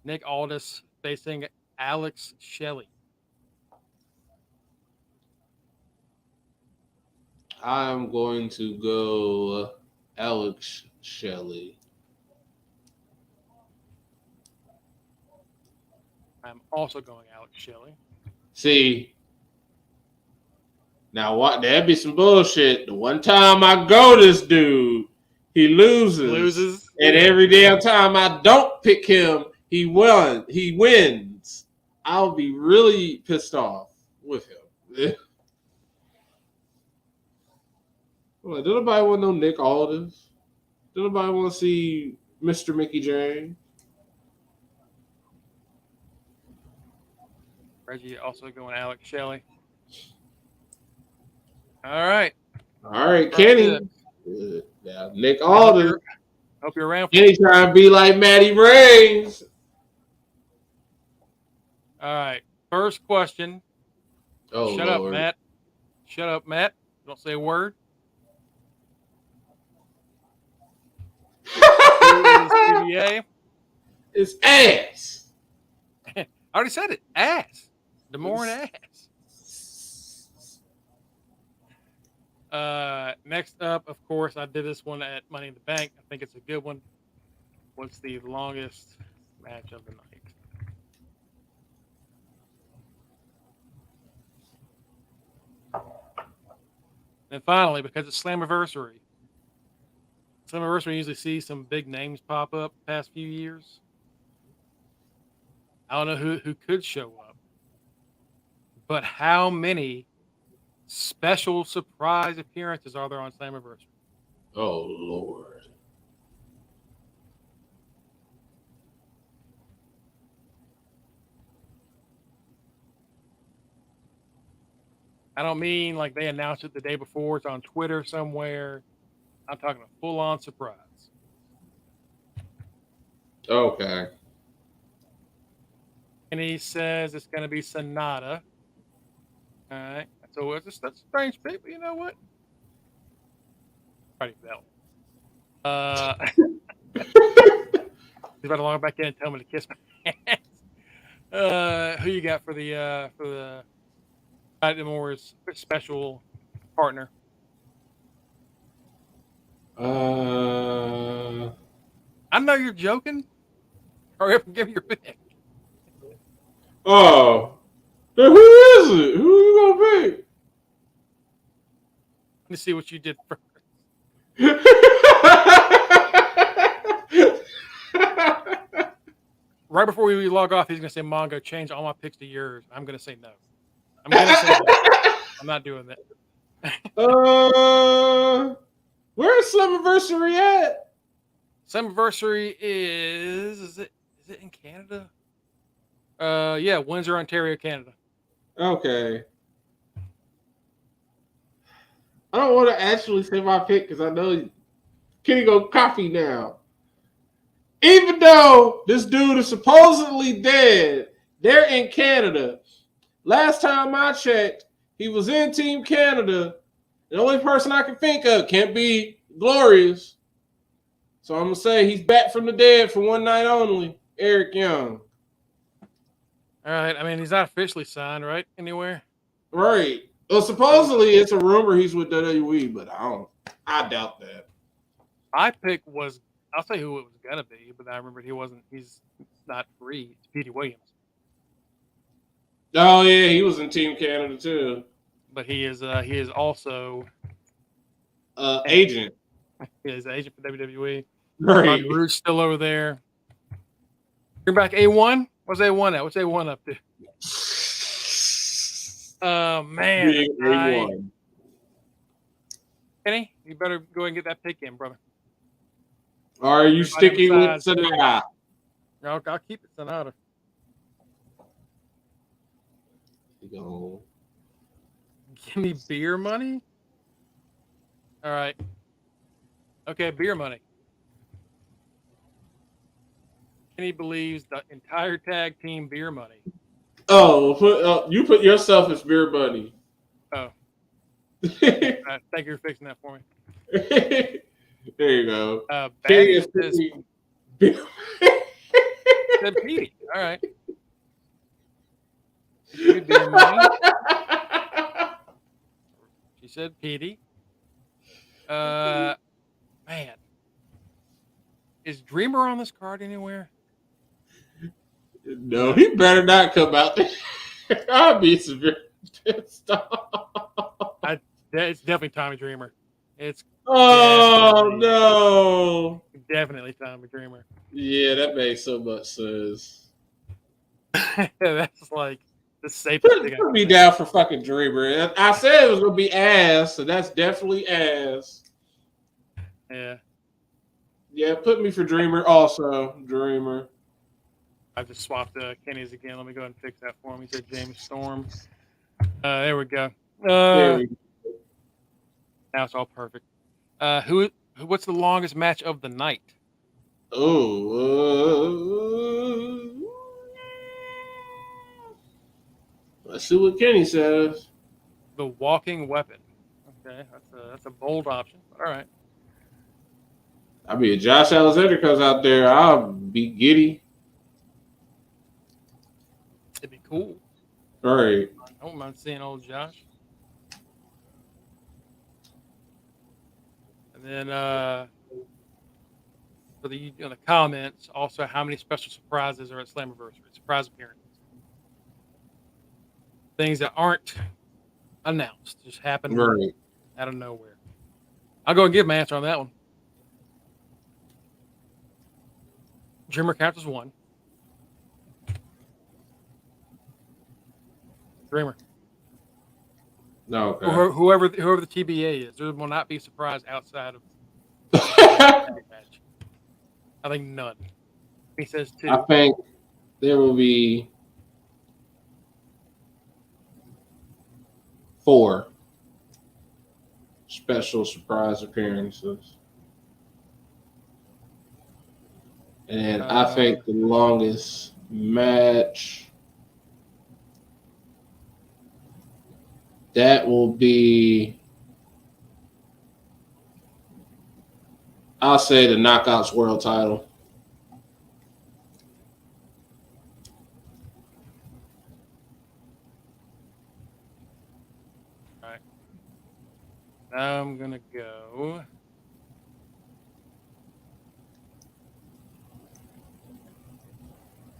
S1: Nick Aldis facing Alex Shelley.
S2: I'm going to go Alex Shelley.
S1: I'm also going Alex Shelley.
S2: See, now what? That'd be some bullshit. The one time I go this dude, he loses. And every damn time I don't pick him, he wins. I'll be really pissed off with him. Like, did nobody want to know Nick Aldis? Did nobody want to see Mr. Mickey James?
S1: Reggie also going Alex Shelley. All right.
S2: All right, Kenny. Now, Nick Aldis.
S1: Hope you're around.
S2: Kenny trying to be like Matty Reigns.
S1: All right. First question.
S2: Oh,
S1: Shut
S2: Lord.
S1: up, Matt. Shut up, Matt. Don't say a word.
S2: It's ass.
S1: I already said it. Ass. Demore and ass. Next up, of course, I did this one at Money in the Bank. I think it's a good one. What's the longest match of the night? And finally, because it's Slammiversary, usually sees some big names pop up the past few years. I don't know who could show up, but how many special surprise appearances are there on Slammiversary?
S2: Oh, Lord.
S1: I don't mean like they announced it the day before. It's on Twitter somewhere. I'm talking a full-on surprise.
S2: Okay.
S1: And he says it's going to be Sonata. All right. So that's strange, people. You know what? Friday Bell. He's about to log back in and tell me to kiss my ass. Who you got for the Demore's special partner? I know you're joking. Hurry up and give me your pick.
S2: Oh, then who is it? Who you gonna pick?
S1: Let me see what you did first. Right before we log off, he's gonna say, "Mongo, change all my picks to yours." I'm gonna say no. I'm gonna say no. I'm not doing that.
S2: Where's Slammiversary at?
S1: Slammiversary is it in Canada? Yeah, Windsor, Ontario, Canada.
S2: Okay. I don't want to actually say my pick because I know Kenny go coffee now. Even though this dude is supposedly dead, they're in Canada. Last time I checked, he was in Team Canada. The only person I can think of can't be Glorious. So I'm going to say he's back from the dead for one night only. Eric Young.
S1: All right. I mean, he's not officially signed, right? Anywhere?
S2: Right. Well, supposedly it's a rumor he's with WWE, but I doubt that.
S1: My pick was, I'll say who it was gonna be, but I remembered he's not free. It's Petey Williams.
S2: Oh yeah, he was in Team Canada too.
S1: But he is also
S2: Agent.
S1: he is agent for WWE.
S2: Right.
S1: Bobby Roode's still over there. Bring back A1. What's A1 at? What's A1 up to? Man,
S2: A1.
S1: Kenny, you better go ahead and get that pick in, brother.
S2: Are you sticking with Sonata?
S1: I'll keep it Sonata.
S2: Go.
S1: Give me beer money. All right. Okay, beer money. Kenny believes the entire tag team beer money.
S2: Oh, you put yourself as beer money.
S1: Oh. Thank you for fixing that for me.
S2: There you go.
S1: Batty says said Petey. All right. Beer money. She said Petey. Man. Is Dreamer on this card anywhere?
S2: No, he better not come out there. I'll be severe pissed off.
S1: It's definitely Tommy Dreamer. It's
S2: no.
S1: Definitely Tommy Dreamer.
S2: Yeah, that makes so much sense.
S1: That's like the safest thing.
S2: Put me down for fucking Dreamer. I said it was gonna be ass, so that's definitely ass.
S1: Yeah.
S2: Yeah, put me for Dreamer also. Dreamer.
S1: I just swapped Kenny's again. Let me go ahead and fix that for him. He said James Storm. There we go. There we go. Now it's all perfect. What's the longest match of the night?
S2: Let's see what Kenny says.
S1: The walking weapon. Okay, that's a bold option. All right.
S2: I mean, if Josh Alexander comes out there, I'll be giddy.
S1: It'd be cool.
S2: All right.
S1: I don't mind seeing old Josh. And then for the comments, also how many special surprises are at Slammiversary? Surprise appearances. Things that aren't announced, just happen out of nowhere. I'll go and give my answer on that one. Dreamer counts as one. Dreamer.
S2: No. Okay.
S1: Whoever the TBA is, there will not be a surprise outside of match. I think none. He says two.
S2: I think there will be 4 special surprise appearances. And I think the longest match, that will be, I'll say the Knockouts World Title.
S1: All right. Now I'm going to go.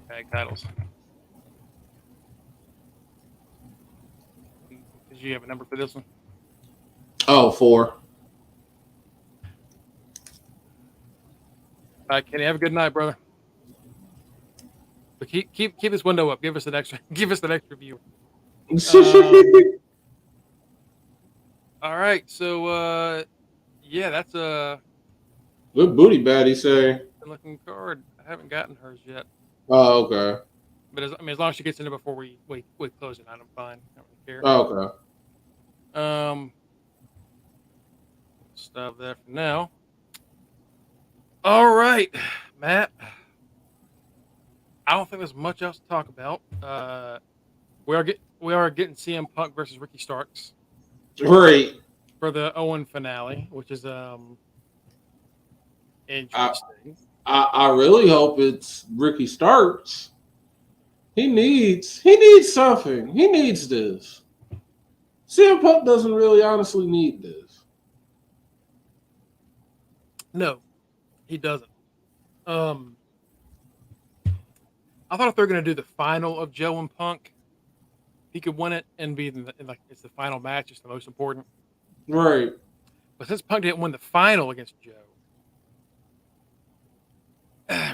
S1: Tag titles. Did you have a number for this one?
S2: Oh, 4.
S1: All right, Kenny, have a good night, brother. But keep this window up. Give us an extra view. All right, so yeah, that's a
S2: Good booty baddie say.
S1: looking card. I haven't gotten hers yet,
S2: Oh, okay.
S1: but as long as she gets in it before we close it, I'm fine. I don't really care.
S2: Oh, okay.
S1: Stop that for now. All right, Matt. I don't think there's much else to talk about. We are getting CM Punk versus Ricky Starks
S2: Right.
S1: for the Owen finale, which is
S2: I,
S1: interesting.
S2: I really hope it's Ricky Starks. He needs something. He needs this. CM Punk doesn't really honestly need this.
S1: No, he doesn't. I thought if they're going to do the final of Joe and Punk, he could win it and be like it's the final match. It's the most important.
S2: Right.
S1: But since Punk didn't win the final against Joe,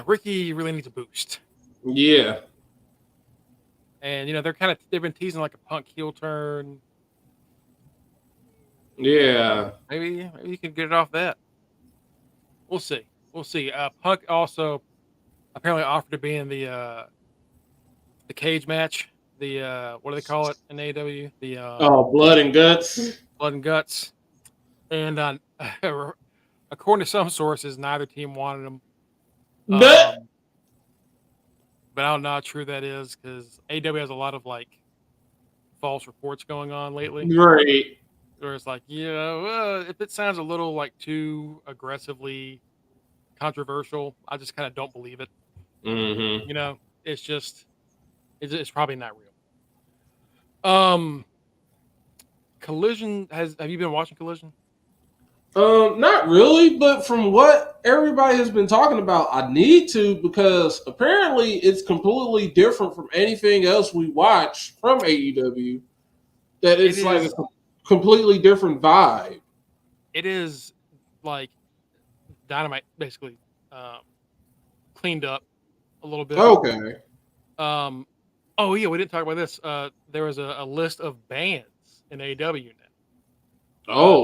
S1: Ricky really needs a boost.
S2: Yeah.
S1: And they've been teasing like a Punk heel turn.
S2: Yeah.
S1: Maybe you can get it off that. We'll see. Punk also apparently offered to be in the cage match. The what do they call it in AEW? The
S2: Blood and Guts.
S1: Blood and Guts. And according to some sources, neither team wanted him. But I don't know how true that is because AEW has a lot of like false reports going on lately.
S2: Right.
S1: Where it's like, if it sounds a little like too aggressively controversial, I just kind of don't believe it.
S2: Mm-hmm.
S1: It's probably not real. Collision have you been watching Collision?
S2: Not really, but from what everybody has been talking about, I need to because apparently it's completely different from anything else we watch from AEW. That it's like a completely different vibe.
S1: It is like Dynamite basically cleaned up a little bit.
S2: Okay.
S1: Oh yeah, we didn't talk about this. There was a list of bans in AEW now.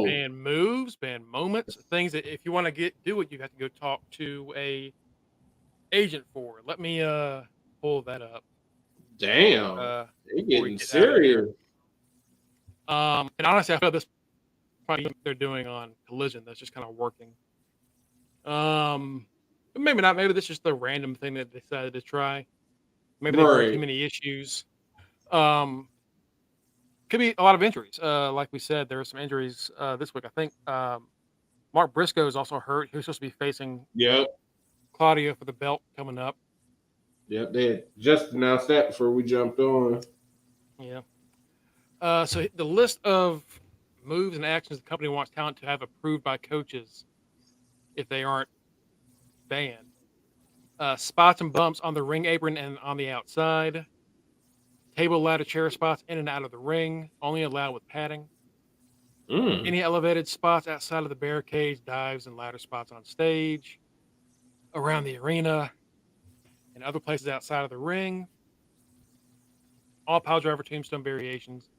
S1: Ban moves, ban moments, things that if you want to do it, you have to go talk to a agent for. Let me pull that up.
S2: Damn, they're getting serious.
S1: And honestly, I feel this probably they're doing on Collision that's just kind of working. Maybe not. Maybe this is just a random thing that they decided to try. Maybe they heard too many issues. Could be a lot of injuries. Like we said, there were some injuries this week. I think Mark Briscoe is also hurt. He was supposed to be facing Claudio for the belt coming up.
S2: Yep, they had just announced that before we jumped on.
S1: Yeah. So the list of moves and actions the company wants talent to have approved by coaches if they aren't banned. Spots and bumps on the ring apron and on the outside. Table, ladder, chair spots in and out of the ring, only allowed with padding. Any elevated spots outside of the barricades, dives, and ladder spots on stage, around the arena, and other places outside of the ring. All pile driver tombstone variations,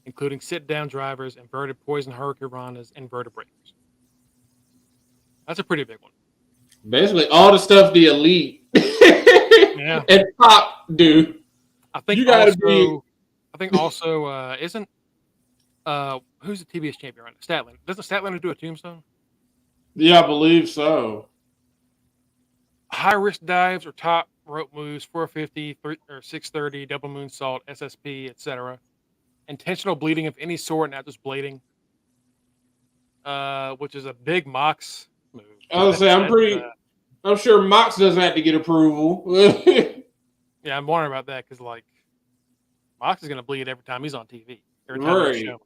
S1: including sit-down drivers, inverted poison hurricanranas, and vertebrators. That's a pretty big one.
S2: Basically, all the stuff the elite and Pop do.
S1: I think you also, isn't who's the TBS champion right now? Statlander. Doesn't Statlander do a tombstone?
S2: Yeah, I believe so.
S1: High risk dives or top rope moves, 450 or 630, double moonsault, SSP, etc. Intentional bleeding of any sort, not just blading, which is a big Mox move.
S2: I was say I'm sure Mox doesn't have to get approval.
S1: Yeah, I'm wondering about that because like Mox is going to bleed every time he's on TV. Every time
S2: right.
S1: they show.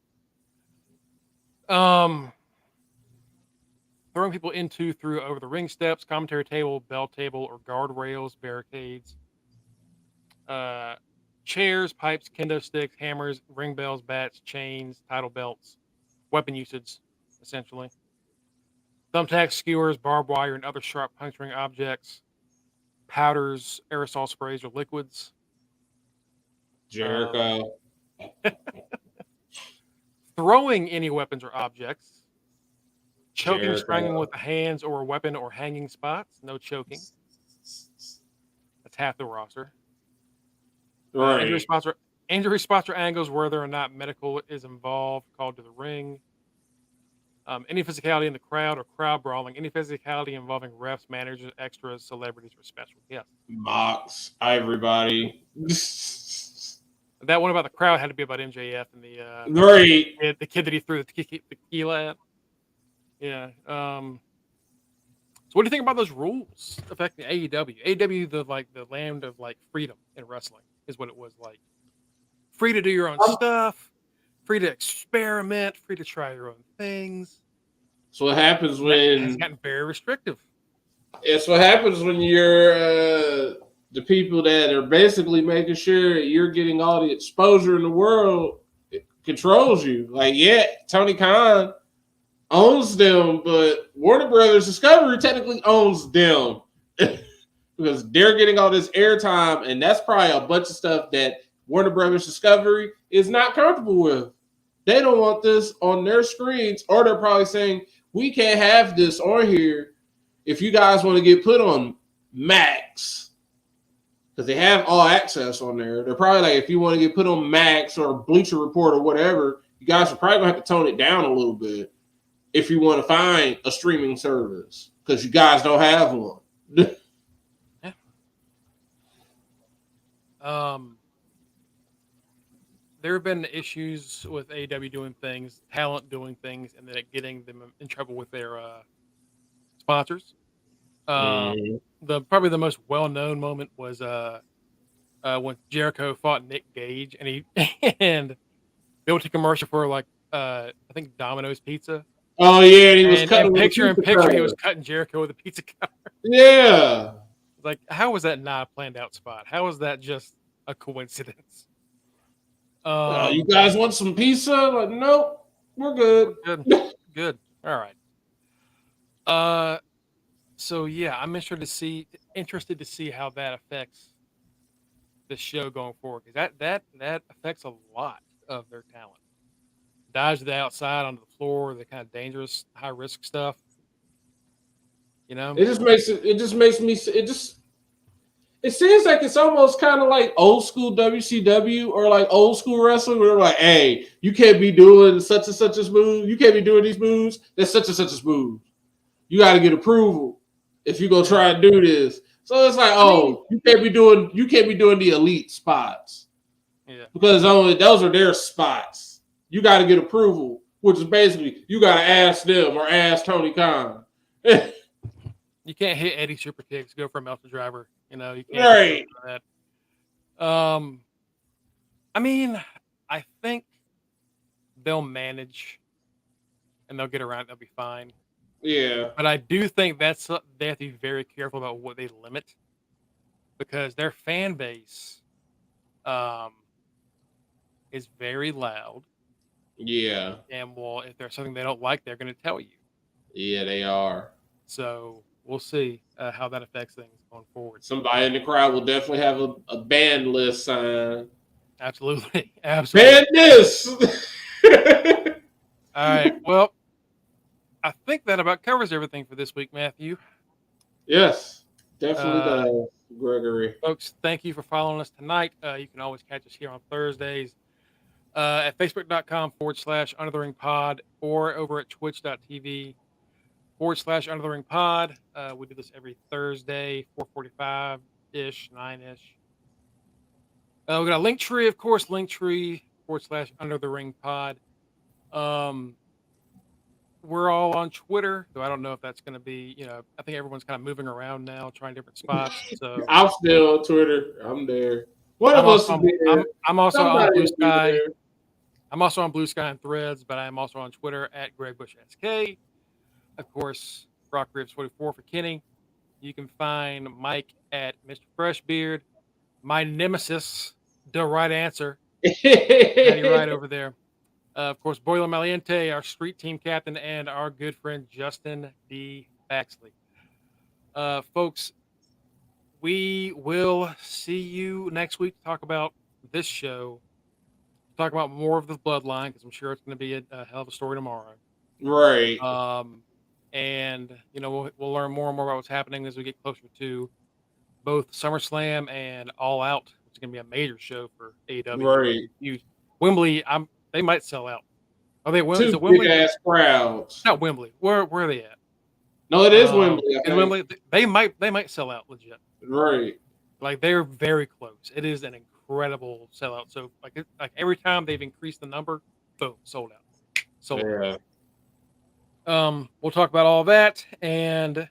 S1: Throwing people into, through, over the ring steps, commentary table, bell table, or guardrails, barricades. chairs, pipes, kendo sticks, hammers, ring bells, bats, chains, title belts, weapon usage, essentially. Thumbtacks, skewers, barbed wire, and other sharp puncturing objects, powders, aerosol sprays, or liquids. Um,
S2: Jericho.
S1: throwing any weapons or objects. Choking, strangling
S2: Jericho.
S1: with the hands or a weapon or hanging spots. No choking. That's half the roster. Injury
S2: Right.
S1: spots or angles, whether or not medical is involved, called to the ring. Any physicality in the crowd or crowd brawling. Any physicality involving refs, managers, extras, celebrities, or special guests.
S2: Mox. Everybody.
S1: That one about the crowd had to be about MJF and
S2: Right.
S1: the kid that he threw the tequila at. Yeah. So what do you think about those rules affecting AEW? AEW, the land of like freedom in wrestling, is what it was like. Free to do your own stuff, free to experiment, free to try your own things.
S2: So what happens
S1: It's
S2: when
S1: gotten very restrictive.
S2: it's what happens when you're the people that are basically making sure you're getting all the exposure in the world. It controls you. Like, yeah, Tony Khan owns them, but Warner Brothers Discovery technically owns them because they're getting all this airtime, and that's probably a bunch of stuff that Warner Brothers Discovery is not comfortable with. They don't want this on their screens, or they're probably saying, we can't have this on here if you guys want to get put on Max. Because they have all access on there. They're probably like, if you want to get put on Max or Bleacher Report or whatever, you guys are probably going to have to tone it down a little bit if you want to find a streaming service. Because you guys don't have one.
S1: Yeah. There have been issues with AEW doing things, talent doing things, and then it getting them in trouble with their sponsors. Probably the most well known moment was when Jericho fought Nick Gage, and he and they went to commercial for like I think Domino's Pizza.
S2: Oh, yeah, and he was
S1: And
S2: cutting
S1: picture in
S2: with a
S1: picture, he
S2: cutter.
S1: was cutting Jericho with a pizza cutter.
S2: Yeah.
S1: Like, how was that not a planned out spot? How was that just a coincidence?
S2: You guys want some pizza? Like, nope, we're good.
S1: Good. All right. So yeah, I'm interested to see how that affects the show going forward, because that affects a lot of their talent. Dives to the outside onto the floor, the kind of dangerous, high risk stuff. You know,
S2: It just makes me. It seems like it's almost kind of like old school WCW or like old school wrestling, where they're like, hey, you can't be doing such and such as move. You can't be doing these moves. That's such and such as move. You got to get approval if you're gonna try and do this. So it's like, oh, you can't be doing the elite spots.
S1: Yeah.
S2: Because only those are their spots. You got to get approval, which is basically you got to ask them or ask Tony Khan.
S1: You can't hit Eddie Super Kicks, go for a Meltzer Driver. You know, you can't
S2: Right.
S1: do that. I mean, I think they'll manage and they'll get around. They'll be fine.
S2: Yeah.
S1: But I do think they have to be very careful about what they limit, because their fan base is very loud.
S2: Yeah.
S1: And well, if there's something they don't like, they're going to tell you.
S2: Yeah, they are.
S1: So we'll see how that affects things going forward.
S2: Somebody in the crowd will definitely have a band list sign.
S1: Absolutely.
S2: Ban this!
S1: All right. Well, I think that about covers everything for this week, Matthew.
S2: Yes, definitely does, Gregory.
S1: Folks, thank you for following us tonight. You can always catch us here on Thursdays at facebook.com/Under the Ring Pod, or over at twitch.tv/Under the Ring Pod. We do this every Thursday, 4:45-ish, 9-ish. We got a link tree, of course, linktree/Under the Ring Pod. We're all on Twitter, so I don't know if that's going to be, I think everyone's kind of moving around now, trying different spots. So
S2: I'm still on Twitter. I'm there. One
S1: I'm
S2: of us
S1: also,
S2: will be there.
S1: I'm also on
S2: Somebody
S1: Blue
S2: will be
S1: Sky.
S2: there.
S1: I'm also on Blue Sky and Threads, but I am also on Twitter at GregBushSK. Of course, Brock Ribs 44 for Kenny. You can find Mike at Mr. Freshbeard. My nemesis, The right answer. Patty right over there. Of course, Boiler Maliente, our street team captain, and our good friend Justin D. Baxley. Folks, we will see you next week to talk about this show. Talk about more of the bloodline because I'm sure it's going to be a hell of a story tomorrow.
S2: Right.
S1: Um, and we'll learn more and more about what's happening as we get closer to both SummerSlam and All Out, which is going to be a major show for AEW.
S2: Right.
S1: Huge. Wembley, they might sell out. Are they? Is
S2: Two
S1: it
S2: big
S1: Wembley?
S2: ass crowds.
S1: Not Wembley. Where are they at?
S2: No, it is Wembley. I
S1: Is
S2: think.
S1: Wembley? They might sell out legit.
S2: Right.
S1: Like they're very close. It is an incredible sellout. So like every time they've increased the number, boom, sold out. Sold
S2: Yeah.
S1: out. We'll talk about all that and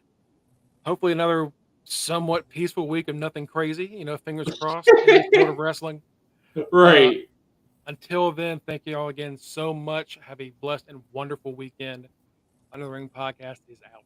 S1: hopefully another somewhat peaceful week of nothing crazy. Fingers crossed in this world of wrestling.
S2: Right.
S1: Until then, thank you all again so much. Have a blessed and wonderful weekend. Under the Ring Podcast is out.